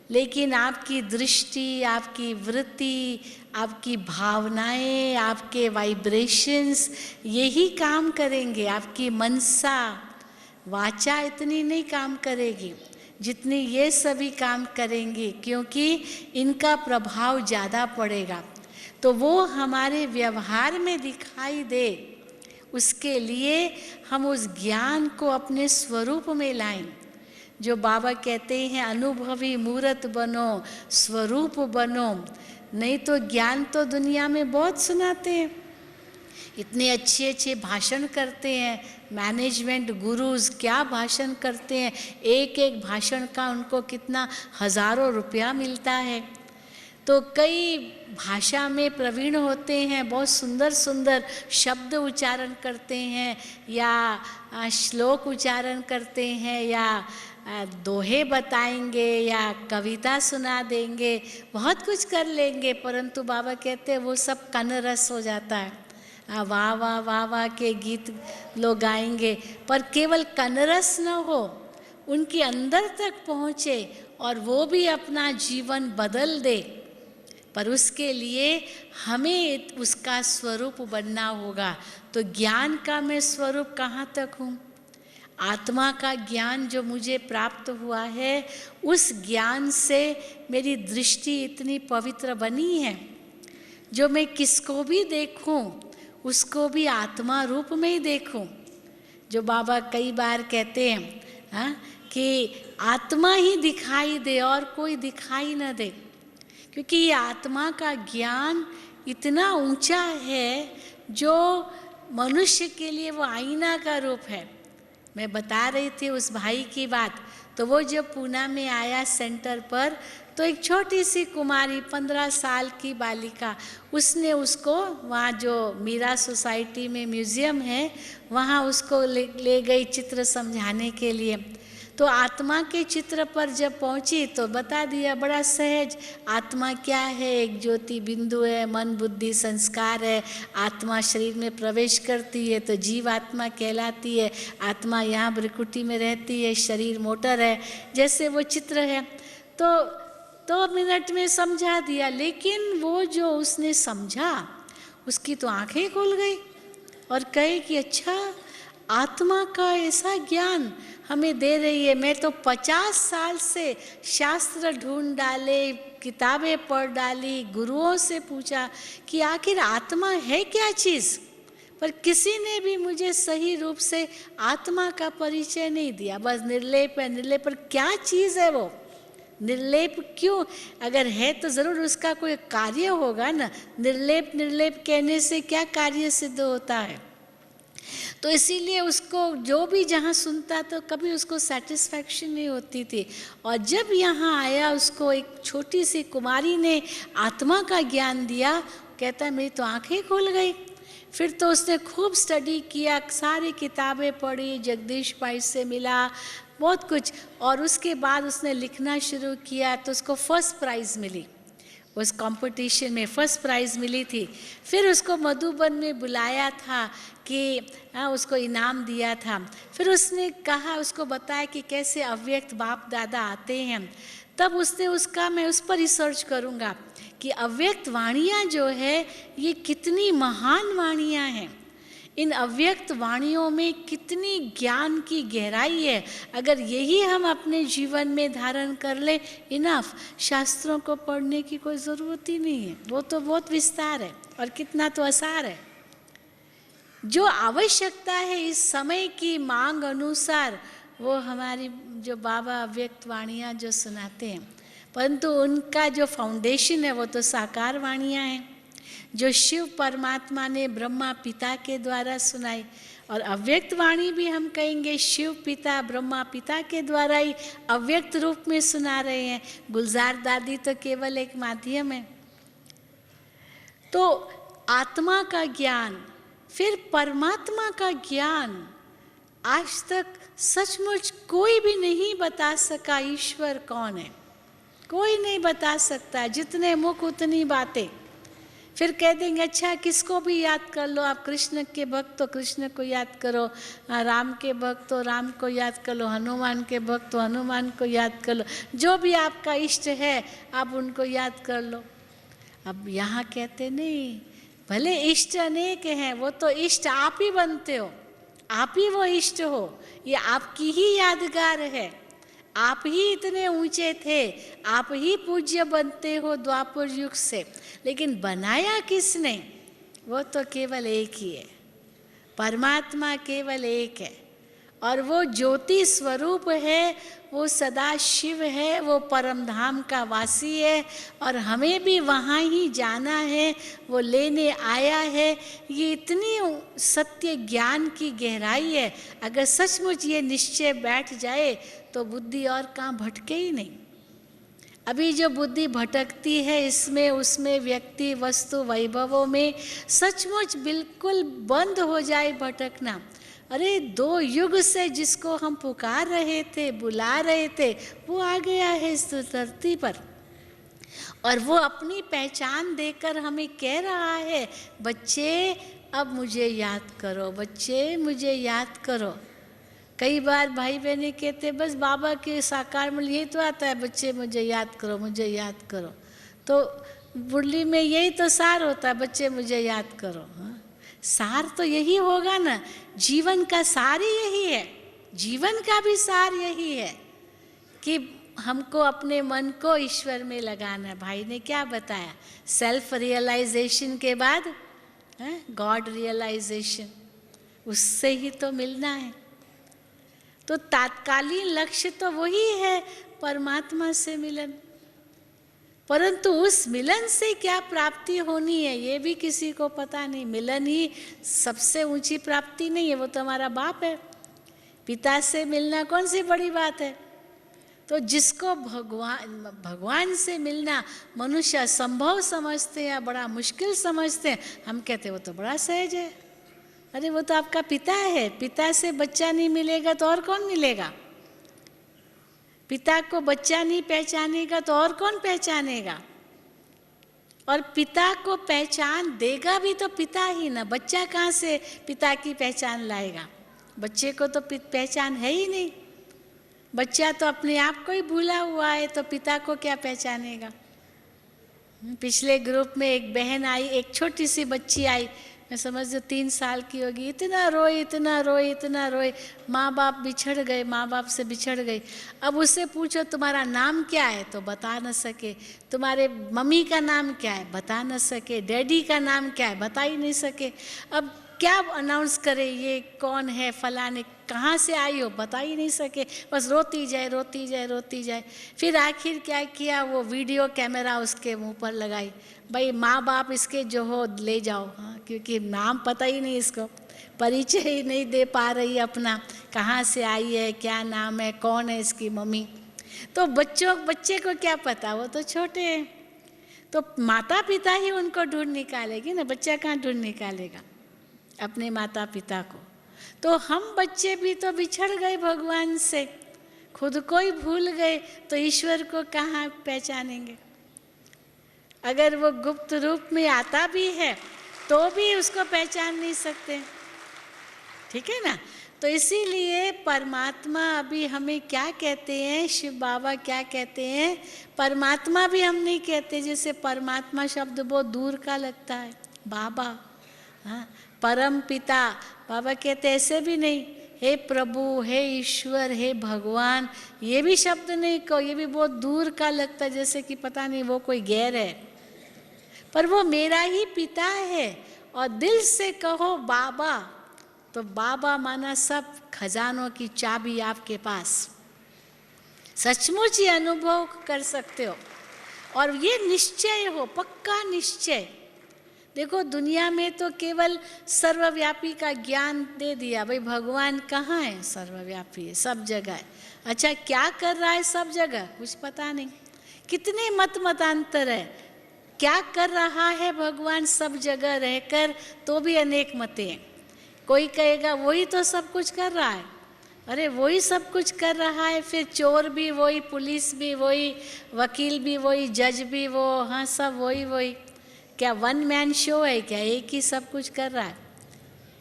लेकिन आपकी दृष्टि, आपकी वृत्ति, आपकी भावनाएं, आपके वाइब्रेशंस यही काम करेंगे। आपकी मनसा, वाचा इतनी नहीं काम करेगी जितनी ये सभी काम करेंगी, क्योंकि इनका प्रभाव ज़्यादा पड़ेगा। तो वो हमारे व्यवहार में दिखाई दे, उसके लिए हम उस ज्ञान को अपने स्वरूप में लाएं। जो बाबा कहते हैं अनुभवी मूर्त बनो, स्वरूप बनो। नहीं तो ज्ञान तो दुनिया में बहुत सुनाते हैं, इतने अच्छे अच्छे भाषण करते हैं, मैनेजमेंट गुरुज क्या भाषण करते हैं, एक एक भाषण का उनको कितना हज़ारों रुपया मिलता है। तो कई भाषा में प्रवीण होते हैं, बहुत सुंदर सुंदर शब्द उच्चारण करते हैं, या श्लोक उच्चारण करते हैं, या दोहे बताएंगे, या कविता सुना देंगे, बहुत कुछ कर लेंगे। परंतु बाबा कहते हैं वो सब कनरस हो जाता है। वाह वाह वाह वाह के गीत लोग गाएंगे, पर केवल कनरस न हो, उनके अंदर तक पहुँचे और वो भी अपना जीवन बदल दे। पर उसके लिए हमें उसका स्वरूप बनना होगा। तो ज्ञान का मैं स्वरूप कहाँ तक हूँ? आत्मा का ज्ञान जो मुझे प्राप्त हुआ है, उस ज्ञान से मेरी दृष्टि इतनी पवित्र बनी है, जो मैं किसको भी देखूं उसको भी आत्मा रूप में ही देखूं। जो बाबा कई बार कहते हैं कि आत्मा ही दिखाई दे और कोई दिखाई न दे, क्योंकि ये आत्मा का ज्ञान इतना ऊंचा है जो मनुष्य के लिए वो आईना का रूप है। मैं बता रही थी उस भाई की बात, तो वो जब पूना में आया सेंटर पर, तो एक छोटी सी कुमारी 15 साल की बालिका, उसने उसको वहाँ जो मीरा सोसाइटी में म्यूज़ियम है वहाँ उसको ले गई चित्र समझाने के लिए। तो आत्मा के चित्र पर जब पहुंची तो बता दिया बड़ा सहज, आत्मा क्या है, एक ज्योति बिंदु है, मन बुद्धि संस्कार है, आत्मा शरीर में प्रवेश करती है तो जीव आत्मा कहलाती है, आत्मा यहाँ भ्रिकुटी में रहती है, शरीर मोटर है, जैसे वो चित्र है। तो 2 मिनट में समझा दिया, लेकिन वो जो उसने समझा उसकी तो आंखें खुल गई और कहे कि अच्छा आत्मा का ऐसा ज्ञान हमें दे रही है। मैं तो 50 साल से शास्त्र ढूंढ डाले, किताबें पढ़ डाली, गुरुओं से पूछा कि आखिर आत्मा है क्या चीज़, पर किसी ने भी मुझे सही रूप से आत्मा का परिचय नहीं दिया। बस निर्लेप है, निर्लेप, पर क्या चीज़ है वो? निर्लेप क्यों? अगर है तो ज़रूर उसका कोई कार्य होगा ना। निर्लेप निर्लेप कहने से क्या कार्य सिद्ध होता है? तो इसीलिए उसको जो भी जहाँ सुनता तो कभी उसको सेटिस्फैक्शन नहीं होती थी। और जब यहाँ आया उसको एक छोटी सी कुमारी ने आत्मा का ज्ञान दिया, कहता है मेरी तो आंखें खुल गई। फिर तो उसने खूब स्टडी किया, सारी किताबें पढ़ी, जगदीश भाई से मिला, बहुत कुछ, और उसके बाद उसने लिखना शुरू किया तो उसको फर्स्ट प्राइज़ मिली। उस कंपटीशन में फर्स्ट प्राइज़ मिली थी। फिर उसको मधुबन में बुलाया था कि उसको इनाम दिया था। फिर उसने कहा, उसको बताया कि कैसे अव्यक्त बाप दादा आते हैं। तब उसने उसका, मैं उस पर रिसर्च करूँगा कि अव्यक्त वाणियाँ जो है ये कितनी महान वाणियाँ हैं, इन अव्यक्त वाणियों में कितनी ज्ञान की गहराई है। अगर यही हम अपने जीवन में धारण कर ले, इनफ, शास्त्रों को पढ़ने की कोई ज़रूरत ही नहीं है। वो तो बहुत विस्तार है और कितना तो आसार है। जो आवश्यकता है इस समय की मांग अनुसार, वो हमारी जो बाबा अव्यक्त वाणियाँ जो सुनाते हैं, परंतु उनका जो फाउंडेशन है वो तो साकार वाणियाँ हैं, जो शिव परमात्मा ने ब्रह्मा पिता के द्वारा सुनाई। और अव्यक्त वाणी भी हम कहेंगे शिव पिता ब्रह्मा पिता के द्वारा ही अव्यक्त रूप में सुना रहे हैं। गुलजार दादी तो केवल एक माध्यम है। तो आत्मा का ज्ञान, फिर परमात्मा का ज्ञान, आज तक सचमुच कोई भी नहीं बता सका ईश्वर कौन है, कोई नहीं बता सकता। जितने मुख उतनी बातें। फिर कह देंगे अच्छा किसको भी याद कर लो, आप कृष्ण के भक्त तो कृष्ण को याद करो, राम के भक्त तो राम को याद कर लो, हनुमान के भक्त तो हनुमान को याद कर लो, जो भी आपका इष्ट है आप उनको याद कर लो। अब यहाँ कहते नहीं, भले इष्ट अनेक हैं, वो तो इष्ट आप ही बनते हो, आप ही वो इष्ट हो, ये आपकी ही यादगार है। आप ही इतने ऊंचे थे, आप ही पूज्य बनते हो द्वापर युग से, लेकिन बनाया किसने? वो तो केवल एक ही है, परमात्मा केवल एक है। और वो ज्योति स्वरूप है, वो सदा शिव है, वो परम धाम का वासी है और हमें भी वहाँ ही जाना है, वो लेने आया है। ये इतनी सत्य ज्ञान की गहराई है। अगर सचमुच ये निश्चय बैठ जाए तो बुद्धि और कहाँ भटके ही नहीं। अभी जो बुद्धि भटकती है इसमें उसमें, व्यक्ति वस्तु वैभवों में, सचमुच बिल्कुल बंद हो जाए भटकना। अरे 2 युग से जिसको हम पुकार रहे थे, बुला रहे थे, वो आ गया है इस धरती पर और वो अपनी पहचान देकर हमें कह रहा है, बच्चे अब मुझे याद करो, बच्चे मुझे याद करो। कई बार भाई बहनें कहते बस बाबा के साकार में यही तो आता है, बच्चे मुझे याद करो, मुझे याद करो। तो मुरली में यही तो सार होता है, बच्चे मुझे याद करो। हाँ, सार तो यही होगा ना, जीवन का सार ही यही है, जीवन का भी सार यही है कि हमको अपने मन को ईश्वर में लगाना है। भाई ने क्या बताया, सेल्फ रियलाइजेशन के बाद गॉड रियलाइजेशन, उससे ही तो मिलना है। तो तात्कालीन लक्ष्य तो वही है, परमात्मा से मिलन। परंतु उस मिलन से क्या प्राप्ति होनी है ये भी किसी को पता नहीं। मिलन ही सबसे ऊंची प्राप्ति नहीं है, वो तो हमारा बाप है। पिता से मिलना कौन सी बड़ी बात है। तो जिसको भगवान से मिलना मनुष्य असंभव समझते हैं, बड़ा मुश्किल समझते हैं, हम कहते हैं वो तो बड़ा सहज है। अरे वो तो आपका पिता है, पिता से बच्चा नहीं मिलेगा तो और कौन मिलेगा। पिता को बच्चा नहीं पहचानेगा तो और कौन पहचानेगा। और पिता को पहचान देगा भी तो पिता ही ना, बच्चा कहाँ से पिता की पहचान लाएगा। बच्चे को तो पहचान है ही नहीं, बच्चा तो अपने आप को ही भूला हुआ है, तो पिता को क्या पहचानेगा। पिछले ग्रुप में एक बहन आई, एक छोटी सी बच्ची आई, मैं समझ 3 साल की होगी, इतना रोई इतना रोई इतना रोई, माँ बाप बिछड़ गए, माँ बाप से बिछड़ गई। अब उससे पूछो तुम्हारा नाम क्या है तो बता न सके, तुम्हारे मम्मी का नाम क्या है बता न सके, डैडी का नाम क्या है बता ही नहीं सके। अब क्या अनाउंस करे, ये कौन है, फलाने कहाँ से आई हो बता ही नहीं सके, बस रोती जाए रोती जाए रोती जाए। फिर आखिर क्या किया, वो वीडियो कैमरा उसके मुंह पर लगाई, भाई माँ बाप इसके जो हो ले जाओ। हाँ, क्योंकि नाम पता ही नहीं, इसको परिचय ही नहीं दे पा रही अपना, कहाँ से आई है, क्या नाम है, कौन है इसकी मम्मी। तो बच्चे को क्या पता, वो तो छोटे हैं। तो माता पिता ही उनको ढूंढ निकालेगी ना, बच्चा कहाँ ढूंढ निकालेगा अपने माता पिता को। तो हम बच्चे भी तो बिछड़ गए भगवान से, खुद को ही भूल गए, तो ईश्वर को कहाँ पहचानेंगे। अगर वो गुप्त रूप में आता भी है तो भी उसको पहचान नहीं सकते, ठीक है ना। तो इसीलिए परमात्मा अभी हमें क्या कहते हैं, शिव बाबा क्या कहते हैं, परमात्मा भी हम नहीं कहते। जैसे परमात्मा शब्द बहुत दूर का लगता है, बाबा, हाँ, परम पिता, बाबा कहते ऐसे भी नहीं, हे प्रभु, हे ईश्वर, हे भगवान, ये भी शब्द नहीं कहो, ये भी बहुत दूर का लगता है, जैसे कि पता नहीं वो कोई गैर है। पर वो मेरा ही पिता है। और दिल से कहो बाबा, तो बाबा माना सब खजानों की चाबी आपके पास, सचमुच ये अनुभव कर सकते हो। और ये निश्चय हो, पक्का निश्चय। देखो दुनिया में तो केवल सर्वव्यापी का ज्ञान दे दिया, भाई भगवान कहाँ है, सर्वव्यापी है, सब जगह है। अच्छा क्या कर रहा है सब जगह, कुछ पता नहीं। कितने मतांतर है, क्या कर रहा है भगवान सब जगह रहकर, तो भी अनेक मतें हैं। कोई कहेगा वही तो सब कुछ कर रहा है, अरे वही सब कुछ कर रहा है, फिर चोर भी वही, पुलिस भी वही, वकील भी वही, जज भी वो, हाँ सब वही। क्या वन मैन शो है क्या, एक ही सब कुछ कर रहा है।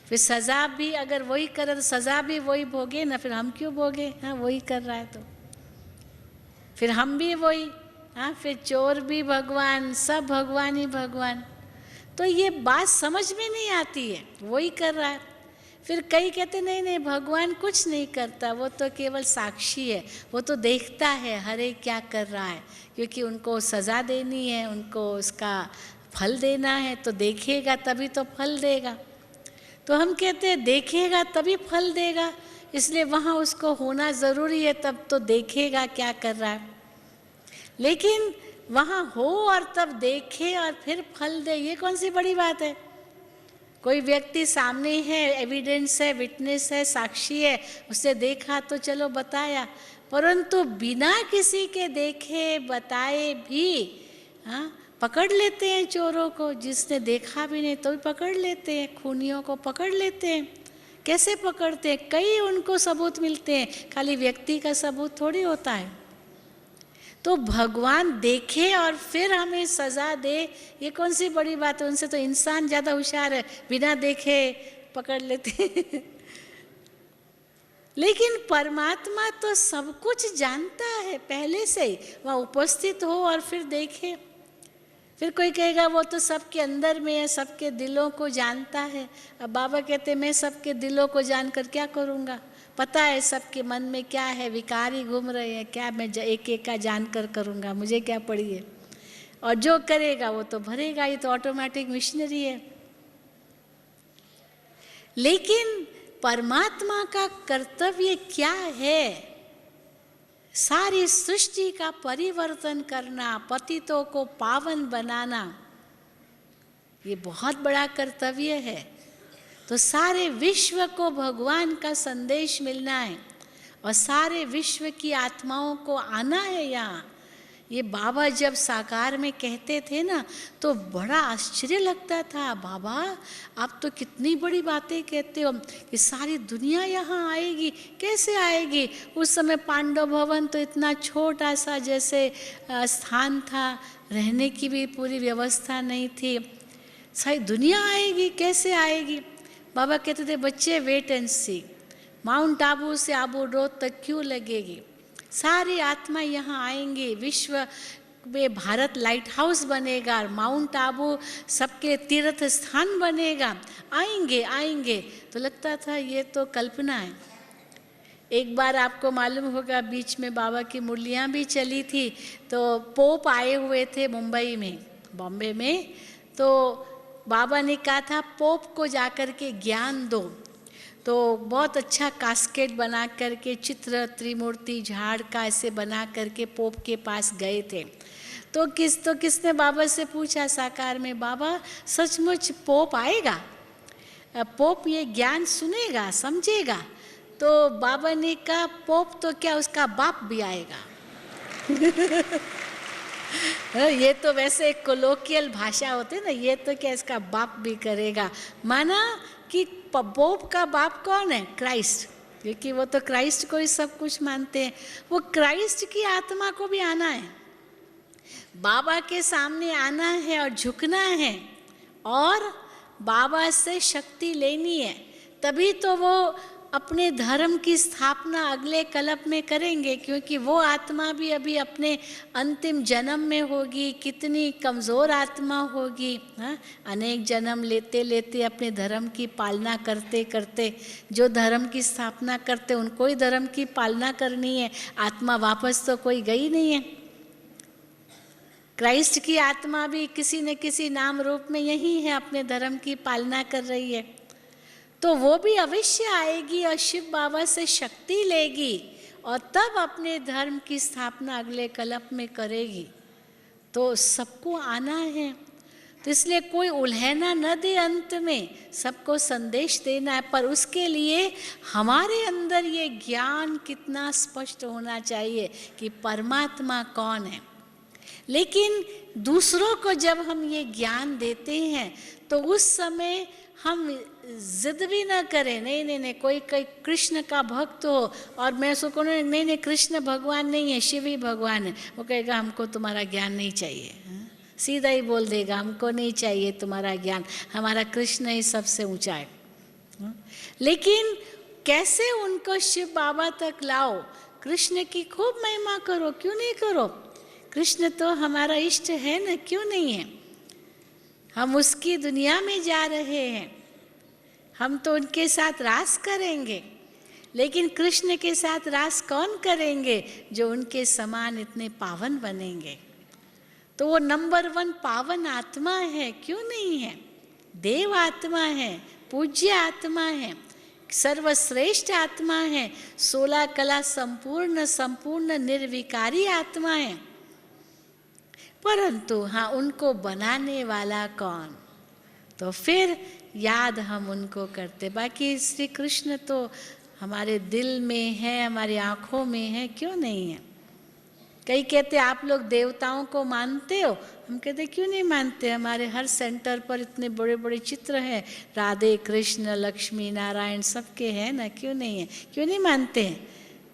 फिर सज़ा भी अगर वही करे तो सज़ा भी वही भोगे ना, फिर हम क्यों भोगे, हाँ वही कर रहा है तो फिर हम भी वही, हाँ फिर चोर भी भगवान, सब भगवान ही भगवान। तो ये बात समझ में नहीं आती है, वही कर रहा है। फिर कई कहते नहीं भगवान कुछ नहीं करता, वो तो केवल साक्षी है, वो तो देखता है हर एक क्या कर रहा है, क्योंकि उनको सज़ा देनी है, उनको उसका फल देना है, तो देखेगा तभी तो फल देगा। तो हम कहते हैं देखेगा तभी फल देगा, इसलिए वहाँ उसको होना ज़रूरी है, तब तो देखेगा क्या कर रहा है। लेकिन वहाँ हो और तब देखे और फिर फल दे, ये कौन सी बड़ी बात है। कोई व्यक्ति सामने है, एविडेंस है, विटनेस है, साक्षी है, उसने देखा तो चलो बताया, परंतु बिना किसी के देखे बताए भी पकड़ लेते हैं चोरों को। जिसने देखा भी नहीं तो भी पकड़ लेते हैं, खूनियों को पकड़ लेते हैं। कैसे पकड़ते हैं? कई उनको सबूत मिलते हैं, खाली व्यक्ति का सबूत थोड़ी होता है। तो भगवान देखे और फिर हमें सजा दे, ये कौन सी बड़ी बात है। उनसे तो इंसान ज़्यादा होशियार है, बिना देखे पकड़ लेते लेकिन परमात्मा तो सब कुछ जानता है पहले से ही, वह उपस्थित हो और फिर देखे। फिर कोई कहेगा वो तो सबके अंदर में है, सबके दिलों को जानता है। अब बाबा कहते मैं सबके दिलों को जानकर क्या करूँगा, पता है सबके मन में क्या है, विकार ही घूम रहे हैं, क्या मैं एक एक का जानकर करूँगा, मुझे क्या पड़ी है। और जो करेगा वो तो भरेगा, ये तो ऑटोमेटिक मिशनरी है। लेकिन परमात्मा का कर्तव्य क्या है? सारी सृष्टि का परिवर्तन करना, पतितों को पावन बनाना, ये बहुत बड़ा कर्तव्य है। तो सारे विश्व को भगवान का संदेश मिलना है और सारे विश्व की आत्माओं को आना है यहाँ। ये बाबा जब साकार में कहते थे ना तो बड़ा आश्चर्य लगता था, बाबा आप तो कितनी बड़ी बातें कहते हो कि सारी दुनिया यहाँ आएगी, कैसे आएगी। उस समय पांडव भवन तो इतना छोटा सा जैसे स्थान था, रहने की भी पूरी व्यवस्था नहीं थी, सारी दुनिया आएगी, कैसे आएगी। बाबा कहते थे बच्चे wait and see, Mount Abu से आबू रोड तक क्यों लगेगी, सारी आत्मा यहाँ आएंगे, विश्व में भारत लाइट हाउस बनेगा, माउंट आबू सबके तीर्थ स्थान बनेगा, आएंगे आएंगे। तो लगता था ये तो कल्पना है। एक बार आपको मालूम होगा बीच में बाबा की मुरलियाँ भी चली थी, तो पोप आए हुए थे मुंबई में, बॉम्बे में। तो बाबा ने कहा था पोप को जाकर के ज्ञान दो। तो बहुत अच्छा कास्केट बना करके चित्र त्रिमूर्ति झाड़ का ऐसे बना करके पोप के पास गए थे। तो किसने बाबा से पूछा साकार में, बाबा सचमुच पोप आएगा, पोप ये ज्ञान सुनेगा समझेगा। तो बाबा ने कहा पोप तो क्या उसका बाप भी आएगा ये तो वैसे एक कोलोकियल भाषा होती है ना, ये तो क्या इसका बाप भी करेगा। माना कि पोप का बाप कौन है? क्राइस्ट, क्योंकि वो तो क्राइस्ट को ही सब कुछ मानते हैं। वो क्राइस्ट की आत्मा को भी आना है, बाबा के सामने आना है और झुकना है और बाबा से शक्ति लेनी है, तभी तो वो अपने धर्म की स्थापना अगले कल्प में करेंगे। क्योंकि वो आत्मा भी अभी अपने अंतिम जन्म में होगी, कितनी कमज़ोर आत्मा होगी। अनेक जन्म लेते लेते अपने धर्म की पालना करते करते, जो धर्म की स्थापना करते उनको ही धर्म की पालना करनी है, आत्मा वापस तो कोई गई नहीं है। क्राइस्ट की आत्मा भी किसी न किसी नाम रूप में यही है, अपने धर्म की पालना कर रही है। तो वो भी अवश्य आएगी और शिव बाबा से शक्ति लेगी और तब अपने धर्म की स्थापना अगले कल्प में करेगी। तो सबको आना है, तो इसलिए कोई उल्हना न दे, अंत में सबको संदेश देना है। पर उसके लिए हमारे अंदर ये ज्ञान कितना स्पष्ट होना चाहिए कि परमात्मा कौन है। लेकिन दूसरों को जब हम ये ज्ञान देते हैं तो उस समय हम जिद भी ना करें, नहीं कोई कृष्ण का भक्त हो और मैं उसको कहूँ नहीं कृष्ण भगवान नहीं है, शिव ही भगवान है, वो कहेगा हमको तुम्हारा ज्ञान नहीं चाहिए, सीधा ही बोल देगा हमको नहीं चाहिए तुम्हारा ज्ञान, हमारा कृष्ण ही सबसे ऊंचा है। लेकिन कैसे उनको शिव बाबा तक लाओ, कृष्ण की खूब महिमा करो, क्यों नहीं करो, कृष्ण तो हमारा इष्ट है ना, क्यों नहीं है। हम उसकी दुनिया में जा रहे हैं, हम तो उनके साथ रास करेंगे, लेकिन कृष्ण के साथ रास कौन करेंगे? जो उनके समान इतने पावन बनेंगे। तो वो नंबर 1 पावन आत्मा है, क्यों नहीं है, देव आत्मा है, पूज्य आत्मा है, सर्वश्रेष्ठ आत्मा है, 16 कला संपूर्ण निर्विकारी आत्मा है। परंतु हाँ, उनको बनाने वाला कौन? तो फिर याद हम उनको करते। बाकी श्री कृष्ण तो हमारे दिल में है, हमारी आँखों में है, क्यों नहीं है? कई कहते आप लोग देवताओं को मानते हो, हम कहते क्यों नहीं मानते, हमारे हर सेंटर पर इतने बड़े बड़े चित्र हैं, राधे कृष्ण लक्ष्मी नारायण सबके हैं ना, क्यों नहीं है, क्यों नहीं मानते हैं?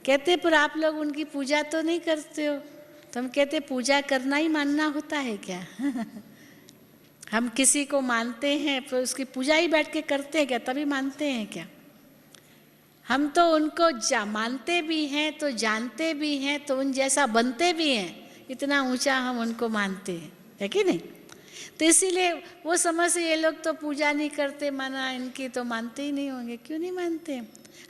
कहते पर आप लोग उनकी पूजा तो नहीं करते हो। तो हम कहते पूजा करना ही मानना होता है क्या? हम किसी को मानते हैं तो उसकी पूजा ही बैठ के करते हैं क्या, तभी मानते हैं क्या? हम तो उनको मानते भी हैं तो जानते भी हैं तो उन जैसा बनते भी हैं, इतना ऊंचा हम उनको मानते हैं, है कि नहीं? तो इसीलिए वो समझ से ये लोग तो पूजा नहीं करते, माना इनकी तो मानते ही नहीं होंगे। क्यों नहीं मानते?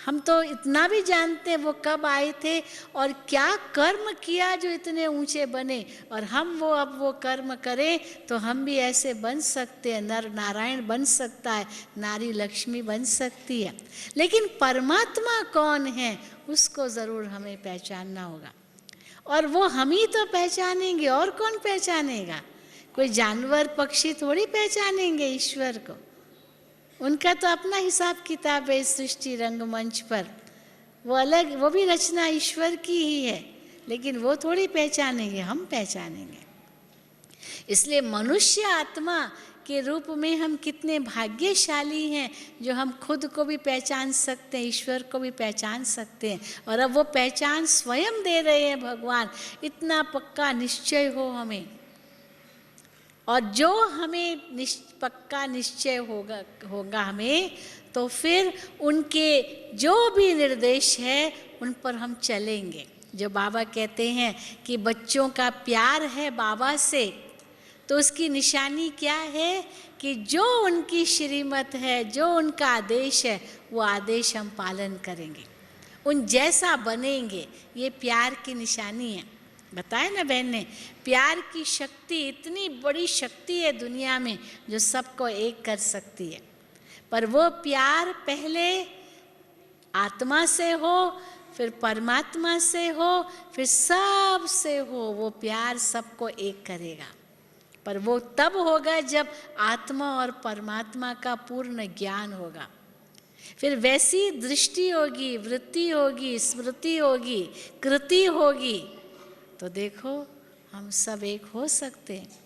हम तो इतना भी जानते हैं वो कब आए थे और क्या कर्म किया जो इतने ऊंचे बने, और हम वो अब वो कर्म करें तो हम भी ऐसे बन सकते हैं, नर नारायण बन सकता है, नारी लक्ष्मी बन सकती है। लेकिन परमात्मा कौन है उसको ज़रूर हमें पहचानना होगा, और वो हम ही तो पहचानेंगे, और कौन पहचानेगा? कोई जानवर पक्षी थोड़ी पहचानेंगे ईश्वर को, उनका तो अपना हिसाब किताब है सृष्टि रंगमंच पर, वो अलग, वो भी रचना ईश्वर की ही है, लेकिन वो थोड़ी पहचानेंगे, हम पहचानेंगे। इसलिए मनुष्य आत्मा के रूप में हम कितने भाग्यशाली हैं जो हम खुद को भी पहचान सकते हैं, ईश्वर को भी पहचान सकते हैं, और अब वो पहचान स्वयं दे रहे हैं भगवान। इतना पक्का निश्चय हो हमें, और जो हमें पक्का निश्चय होगा हमें, तो फिर उनके जो भी निर्देश है उन पर हम चलेंगे। जो बाबा कहते हैं कि बच्चों का प्यार है बाबा से, तो उसकी निशानी क्या है कि जो उनकी श्रीमत है, जो उनका आदेश है, वो आदेश हम पालन करेंगे, उन जैसा बनेंगे। ये प्यार की निशानी है। बताया ना बहन ने, प्यार की शक्ति, इतनी बड़ी शक्ति है दुनिया में जो सबको एक कर सकती है, पर वो प्यार पहले आत्मा से हो, फिर परमात्मा से हो, फिर सब से हो। वो प्यार सबको एक करेगा, पर वो तब होगा जब आत्मा और परमात्मा का पूर्ण ज्ञान होगा। फिर वैसी दृष्टि होगी, वृत्ति होगी, स्मृति होगी, कृति होगी, तो देखो हम सब एक हो सकते हैं।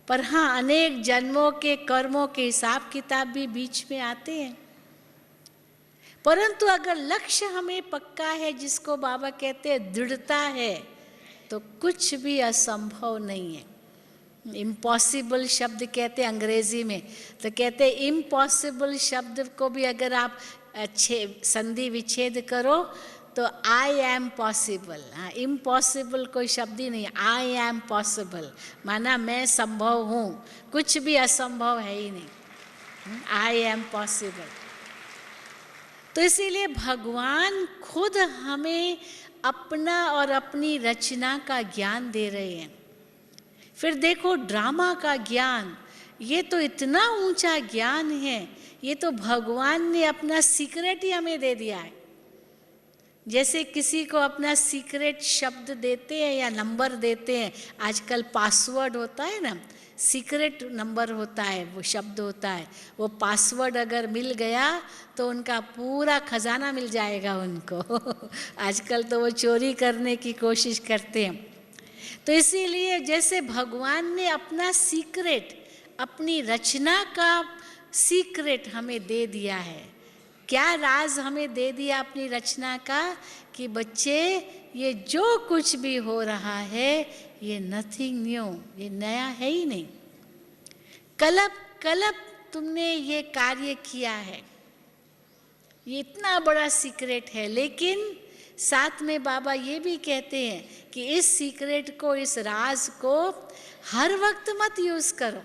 पर हाँ, अनेक जन्मों के कर्मों के हिसाब किताब भी बीच में आते हैं, परंतु अगर लक्ष्य हमें पक्का है, जिसको बाबा कहते हैं दृढ़ता है, तो कुछ भी असंभव नहीं है। इम्पॉसिबल शब्द कहते हैं अंग्रेजी में, तो कहते हैं इम्पॉसिबल शब्द को भी अगर आप संधि विच्छेद करो तो आई एम पॉसिबल। हाँ, इम्पॉसिबल कोई शब्द ही नहीं, आई एम पॉसिबल, माना मैं संभव हूँ, कुछ भी असंभव है ही नहीं, आई एम पॉसिबल। तो इसीलिए भगवान खुद हमें अपना और अपनी रचना का ज्ञान दे रहे हैं। फिर देखो ड्रामा का ज्ञान, ये तो इतना ऊंचा ज्ञान है, ये तो भगवान ने अपना सीक्रेट ही हमें दे दिया है। जैसे किसी को अपना सीक्रेट शब्द देते हैं या नंबर देते हैं, आजकल पासवर्ड होता है ना, सीक्रेट नंबर होता है, वो शब्द होता है, वो पासवर्ड अगर मिल गया तो उनका पूरा खजाना मिल जाएगा उनको। आजकल तो वो चोरी करने की कोशिश करते हैं। तो इसीलिए जैसे भगवान ने अपना सीक्रेट, अपनी रचना का सीक्रेट हमें दे दिया है। क्या राज हमें दे दिया अपनी रचना का, कि बच्चे ये जो कुछ भी हो रहा है ये नथिंग न्यू, ये नया है ही नहीं। कल्प तुमने ये कार्य किया है, ये इतना बड़ा सीक्रेट है। लेकिन साथ में बाबा ये भी कहते हैं कि इस सीक्रेट को, इस राज को हर वक्त मत यूज करो।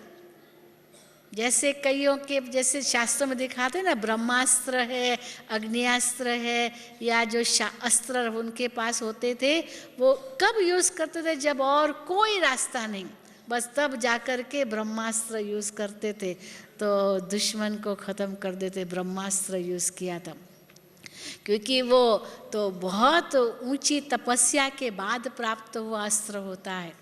जैसे कईयों के, जैसे शास्त्रों में दिखाते हैं ना, ब्रह्मास्त्र है, अग्नियास्त्र है, या जो अस्त्र उनके पास होते थे, वो कब यूज करते थे? जब और कोई रास्ता नहीं, बस तब जाकर के ब्रह्मास्त्र यूज़ करते थे, तो दुश्मन को ख़त्म कर देते। ब्रह्मास्त्र यूज़ किया था, क्योंकि वो तो बहुत ऊंची तपस्या के बाद प्राप्त हुआ अस्त्र होता है।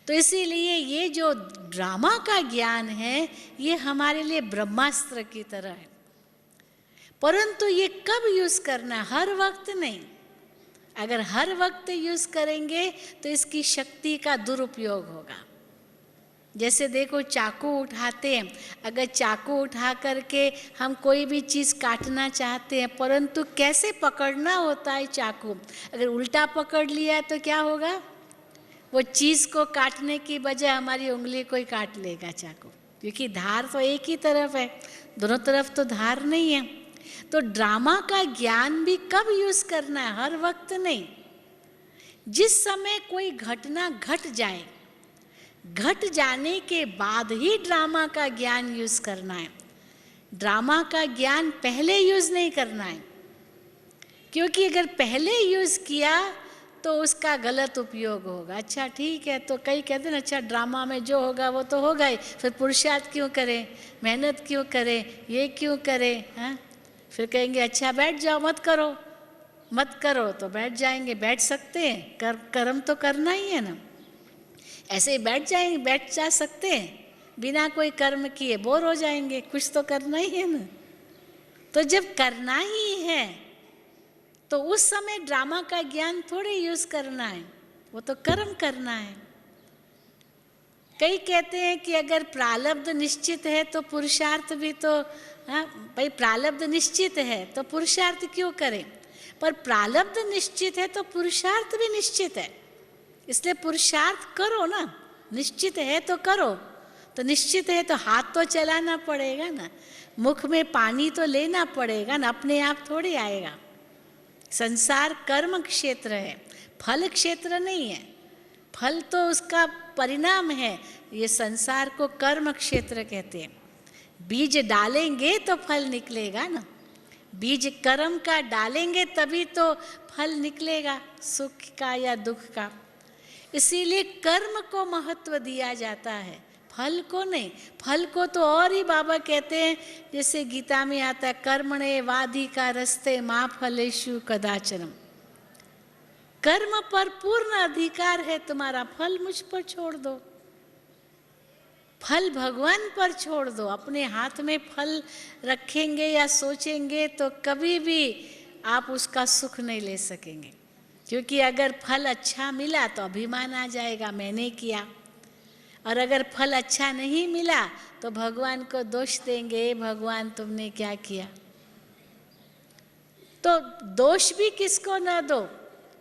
तो इसीलिए ये जो ड्रामा का ज्ञान है, ये हमारे लिए ब्रह्मास्त्र की तरह है। परंतु ये कब यूज़ करना है? हर वक्त नहीं। अगर हर वक्त यूज़ करेंगे तो इसकी शक्ति का दुरुपयोग होगा। जैसे देखो, चाकू उठाते हैं, अगर चाकू उठा करके हम कोई भी चीज़ काटना चाहते हैं, परंतु कैसे पकड़ना होता है चाकू? अगर उल्टा पकड़ लिया तो क्या होगा? वो चीज़ को काटने की बजाय हमारी उंगली को ही काट लेगा चाकू, क्योंकि धार तो एक ही तरफ है, दोनों तरफ तो धार नहीं है। तो ड्रामा का ज्ञान भी कब यूज़ करना है? हर वक्त नहीं। जिस समय कोई घटना घट जाए, घट जाने के बाद ही ड्रामा का ज्ञान यूज़ करना है। ड्रामा का ज्ञान पहले यूज़ नहीं करना है, क्योंकि अगर पहले यूज़ किया तो उसका गलत उपयोग होगा। अच्छा ठीक है, तो कई कहते हैं अच्छा ड्रामा में जो होगा वो तो होगा ही, फिर पुरुषार्थ क्यों करें, मेहनत क्यों करें, ये क्यों करें? हाँ, फिर कहेंगे अच्छा बैठ जाओ, मत करो। मत करो तो बैठ जाएंगे, बैठ सकते हैं, कर्म तो करना ही है ना। ऐसे ही बैठ जाएंगे, बैठ जा सकते हैं बिना कोई कर्म किए, बोर हो जाएंगे, कुछ तो करना ही है ना। तो जब करना ही है तो उस समय ड्रामा का ज्ञान थोड़े यूज़ करना है, वो तो कर्म करना है। कई कहते हैं कि अगर प्रारब्ध निश्चित है तो पुरुषार्थ भी तो, हाँ भाई प्रारब्ध निश्चित है तो पुरुषार्थ क्यों करें? पर प्रारब्ध निश्चित है तो पुरुषार्थ भी निश्चित है, इसलिए पुरुषार्थ करो ना। निश्चित है तो करो, तो निश्चित है तो हाथ तो चलाना पड़ेगा ना, मुख में पानी तो लेना पड़ेगा ना, अपने आप थोड़ी आएगा। संसार कर्म क्षेत्र है, फल क्षेत्र नहीं है। फल तो उसका परिणाम है। ये संसार को कर्म क्षेत्र कहते हैं। बीज डालेंगे तो फल निकलेगा ना, बीज कर्म का डालेंगे तभी तो फल निकलेगा, सुख का या दुख का। इसीलिए कर्म को महत्व दिया जाता है, फल को नहीं। फल को तो और ही बाबा कहते हैं, जैसे गीता में आता है, कर्मणे वाधिकारस्ते मा फलेषु कदाचनम। कर्म पर पूर्ण अधिकार है तुम्हारा, फल मुझ पर छोड़ दो, फल भगवान पर छोड़ दो। अपने हाथ में फल रखेंगे या सोचेंगे तो कभी भी आप उसका सुख नहीं ले सकेंगे, क्योंकि अगर फल अच्छा मिला तो अभिमान आ जाएगा, मैंने किया। और अगर फल अच्छा नहीं मिला तो भगवान को दोष देंगे, भगवान तुमने क्या किया। तो दोष भी किसको न दो,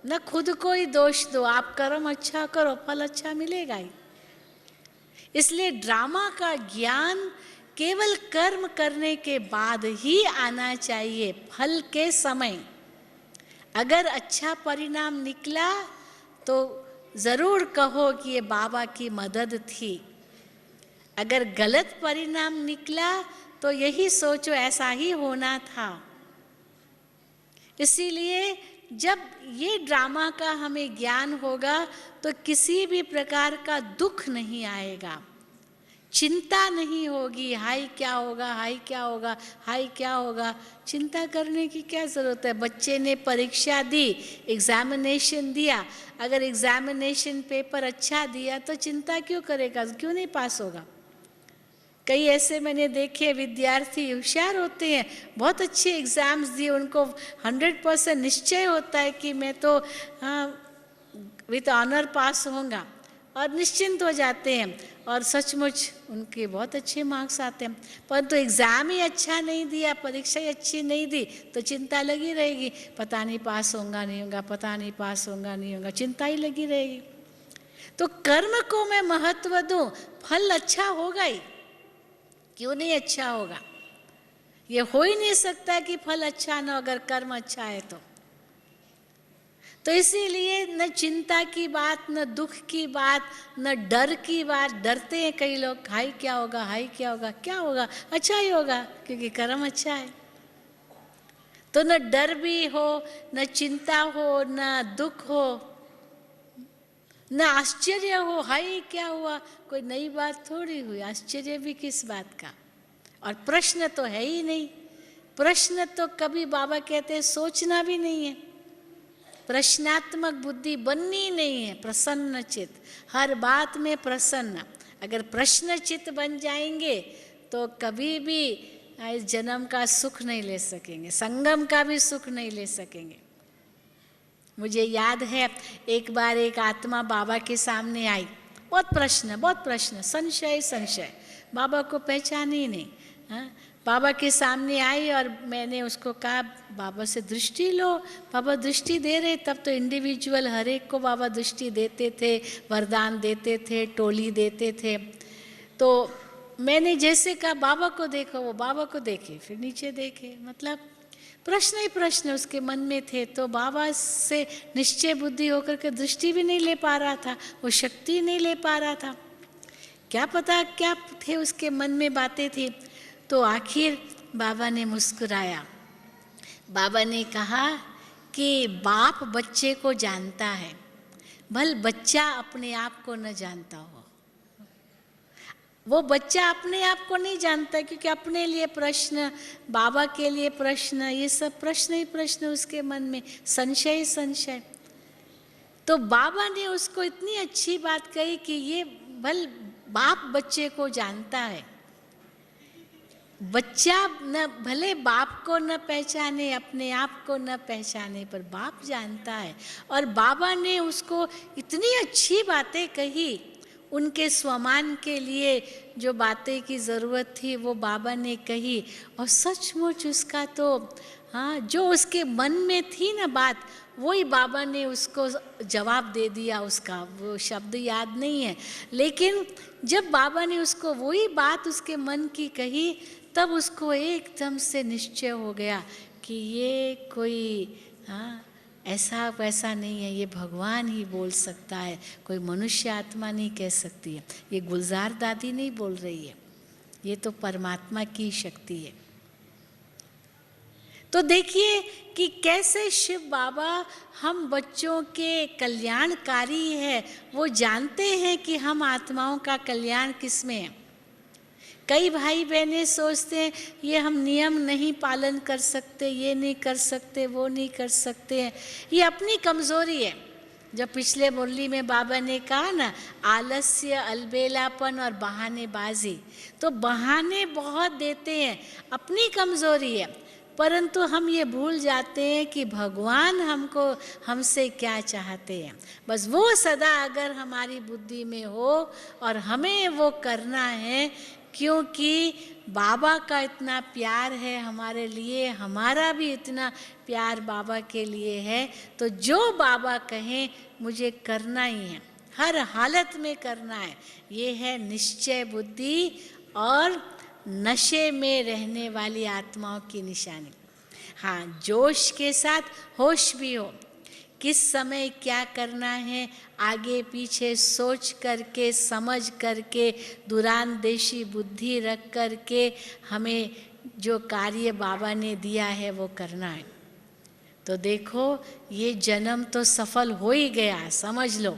न खुद को ही दोष दो। आप कर्म अच्छा करो, फल अच्छा मिलेगा ही। इसलिए ड्रामा का ज्ञान केवल कर्म करने के बाद ही आना चाहिए, फल के समय। अगर अच्छा परिणाम निकला तो ज़रूर कहो कि ये बाबा की मदद थी। अगर गलत परिणाम निकला तो यही सोचो ऐसा ही होना था। इसीलिए जब ये ड्रामा का हमें ज्ञान होगा तो किसी भी प्रकार का दुख नहीं आएगा, चिंता नहीं होगी, हाय क्या होगा, हाय क्या होगा, हाय क्या होगा। चिंता करने की क्या ज़रूरत है? बच्चे ने परीक्षा दी, एग्जामिनेशन दिया, अगर एग्जामिनेशन पेपर अच्छा दिया तो चिंता क्यों करेगा, क्यों नहीं पास होगा? कई ऐसे मैंने देखे विद्यार्थी होशियार होते हैं, बहुत अच्छे एग्ज़ाम्स दिए, उनको 100% निश्चय होता है कि मैं तो विथ ऑनर पास होऊंगा, और निश्चिंत हो जाते हैं, और सचमुच उनके बहुत अच्छे मार्क्स आते हैं। परंतु एग्ज़ाम ही अच्छा नहीं दिया, परीक्षा ही अच्छी नहीं दी तो चिंता लगी रहेगी, पता नहीं पास होगा नहीं होगा, पता नहीं पास होगा नहीं होगा, चिंता ही लगी रहेगी। तो कर्म को मैं महत्व दूं, फल अच्छा होगा ही, क्यों नहीं अच्छा होगा? ये हो ही नहीं सकता कि फल अच्छा ना, अगर कर्म अच्छा है तो इसीलिए न चिंता की बात, न दुख की बात, न डर की बात। डरते हैं कई लोग, हाय क्या होगा, हाय क्या होगा, क्या होगा, अच्छा ही होगा क्योंकि कर्म अच्छा है। तो न डर भी हो, न चिंता हो, न दुख हो, न आश्चर्य हो, हाय क्या हुआ, कोई नई बात थोड़ी हुई, आश्चर्य भी किस बात का। और प्रश्न तो है ही नहीं, प्रश्न तो कभी बाबा कहते हैं सोचना भी नहीं है, प्रश्नात्मक बुद्धि बननी नहीं है, प्रसन्न चित्त, हर बात में प्रसन्न। अगर प्रश्न चित्त बन जाएंगे तो कभी भी इस जन्म का सुख नहीं ले सकेंगे, संगम का भी सुख नहीं ले सकेंगे। मुझे याद है एक बार एक आत्मा बाबा के सामने आई, बहुत प्रश्न, संशय संशय, बाबा को पहचान ही नहीं। हाँ, बाबा के सामने आई और मैंने उसको कहा बाबा से दृष्टि लो। बाबा दृष्टि दे रहे, तब तो इंडिविजुअल हर एक को बाबा दृष्टि देते थे, वरदान देते थे, टोली देते थे। तो मैंने जैसे कहा बाबा को देखो, वो बाबा को देखे, फिर नीचे देखे, मतलब प्रश्न ही प्रश्न उसके मन में थे। तो बाबा से निश्चय बुद्धि होकर के दृष्टि भी नहीं ले पा रहा था, वो शक्ति नहीं ले पा रहा था, क्या पता क्या थे उसके मन में बातें थी। तो आखिर बाबा ने मुस्कुराया, बाबा ने कहा कि बाप बच्चे को जानता है, भल बच्चा अपने आप को न जानता हो। वो बच्चा अपने आप को नहीं जानता, क्योंकि अपने लिए प्रश्न, बाबा के लिए प्रश्न, ये सब प्रश्न ही प्रश्न उसके मन में, संशय ही संशय। तो बाबा ने उसको इतनी अच्छी बात कही कि ये भल बाप बच्चे को जानता है, बच्चा न भले बाप को न पहचाने, अपने आप को न पहचाने, पर बाप जानता है। और बाबा ने उसको इतनी अच्छी बातें कही, उनके स्वमान के लिए जो बातें की ज़रूरत थी वो बाबा ने कही। और सचमुच उसका तो हाँ, जो उसके मन में थी ना बात, वही बाबा ने उसको जवाब दे दिया। उसका वो शब्द याद नहीं है, लेकिन जब बाबा ने उसको वही बात उसके मन की कही, तब उसको एकदम से निश्चय हो गया कि ये कोई हाँ ऐसा वैसा नहीं है, ये भगवान ही बोल सकता है, कोई मनुष्य आत्मा नहीं कह सकती है, ये गुलजार दादी नहीं बोल रही है, ये तो परमात्मा की शक्ति है। तो देखिए कि कैसे शिव बाबा हम बच्चों के कल्याणकारी है, वो जानते हैं कि हम आत्माओं का कल्याण किस में है। कई भाई बहनें सोचते हैं ये हम नियम नहीं पालन कर सकते, ये नहीं कर सकते, वो नहीं कर सकते हैं, ये अपनी कमज़ोरी है। जब पिछले मुरली में बाबा ने कहा ना, आलस्य, अलबेलापन और बहानेबाजी, तो बहाने बहुत देते हैं, अपनी कमज़ोरी है। परंतु हम ये भूल जाते हैं कि भगवान हमसे क्या चाहते हैं। बस वो सदा अगर हमारी बुद्धि में हो और हमें वो करना है, क्योंकि बाबा का इतना प्यार है हमारे लिए, हमारा भी इतना प्यार बाबा के लिए है, तो जो बाबा कहें मुझे करना ही है, हर हालत में करना है। ये है निश्चय बुद्धि और नशे में रहने वाली आत्माओं की निशानी। हाँ, जोश के साथ होश भी हो, किस समय क्या करना है, आगे पीछे सोच करके, समझ करके, दूरांदेशी बुद्धि रख करके हमें जो कार्य बाबा ने दिया है वो करना है। तो देखो ये जन्म तो सफल हो ही गया, समझ लो।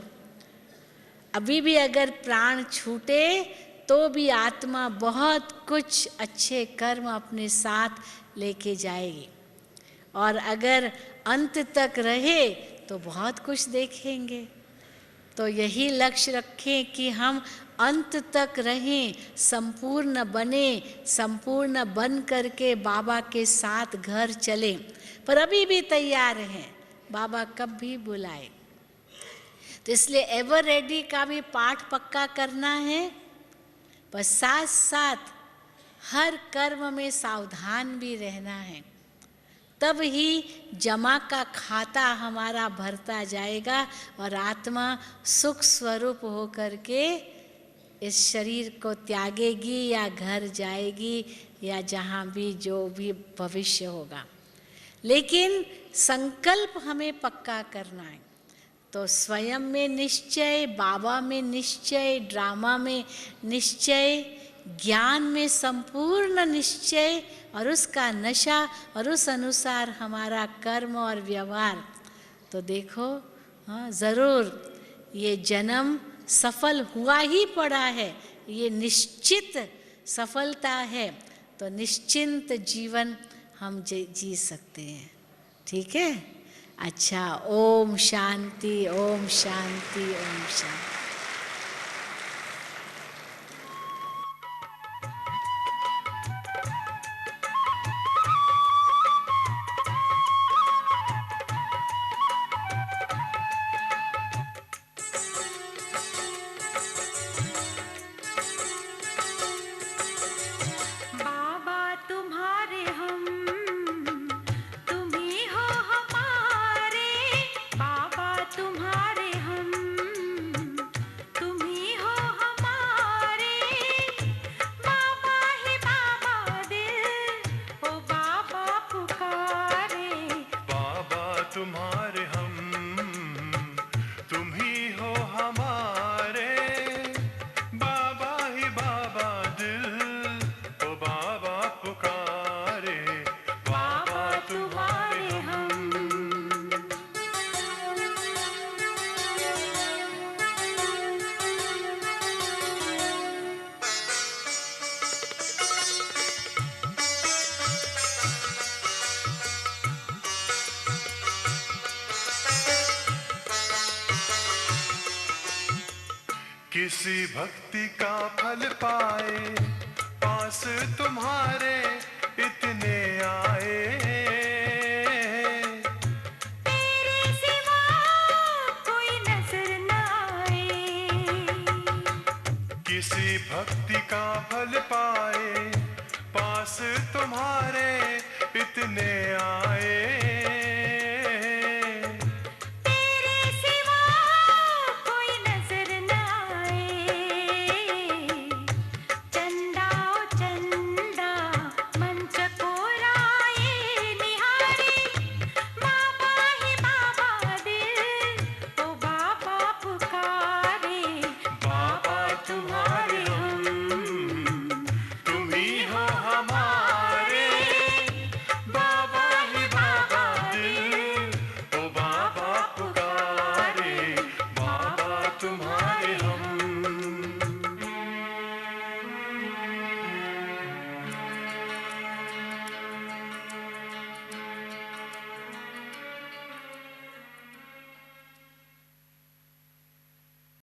अभी भी अगर प्राण छूटे तो भी आत्मा बहुत कुछ अच्छे कर्म अपने साथ लेके जाएगी, और अगर अंत तक रहे तो बहुत कुछ देखेंगे। तो यही लक्ष्य रखें कि हम अंत तक रहें, संपूर्ण बने, संपूर्ण बन करके बाबा के साथ घर चलें। पर अभी भी तैयार हैं, बाबा कब भी बुलाए। तो इसलिए एवर रेडी का भी पाठ पक्का करना है, पर साथ साथ हर कर्म में सावधान भी रहना है। तब ही जमा का खाता हमारा भरता जाएगा और आत्मा सुख स्वरूप हो करके इस शरीर को त्यागेगी या घर जाएगी या जहाँ भी जो भी भविष्य होगा। लेकिन संकल्प हमें पक्का करना है। तो स्वयं में निश्चय, बाबा में निश्चय, ड्रामा में निश्चय, ज्ञान में संपूर्ण निश्चय और उसका नशा, और उस अनुसार हमारा कर्म और व्यवहार। तो देखो हाँ ज़रूर ये जन्म सफल हुआ ही पड़ा है, ये निश्चित सफलता है, तो निश्चिंत जीवन हम जी सकते हैं। ठीक है? अच्छा, ओम शांति, ओम शांति, ओम शांति। तुम्हारे हम, तुम ही हो हमारे, बाबा ही बाबा दिल, ओ बाबा पुकारे, बाबा तुम्हारे हम। किसी भक्ति का फल पाए, पास तुम्हारे इतने आए, तेरे सिवा कोई नजर न आए। किसी भक्ति का फल पाए, पास तुम्हारे इतने आए।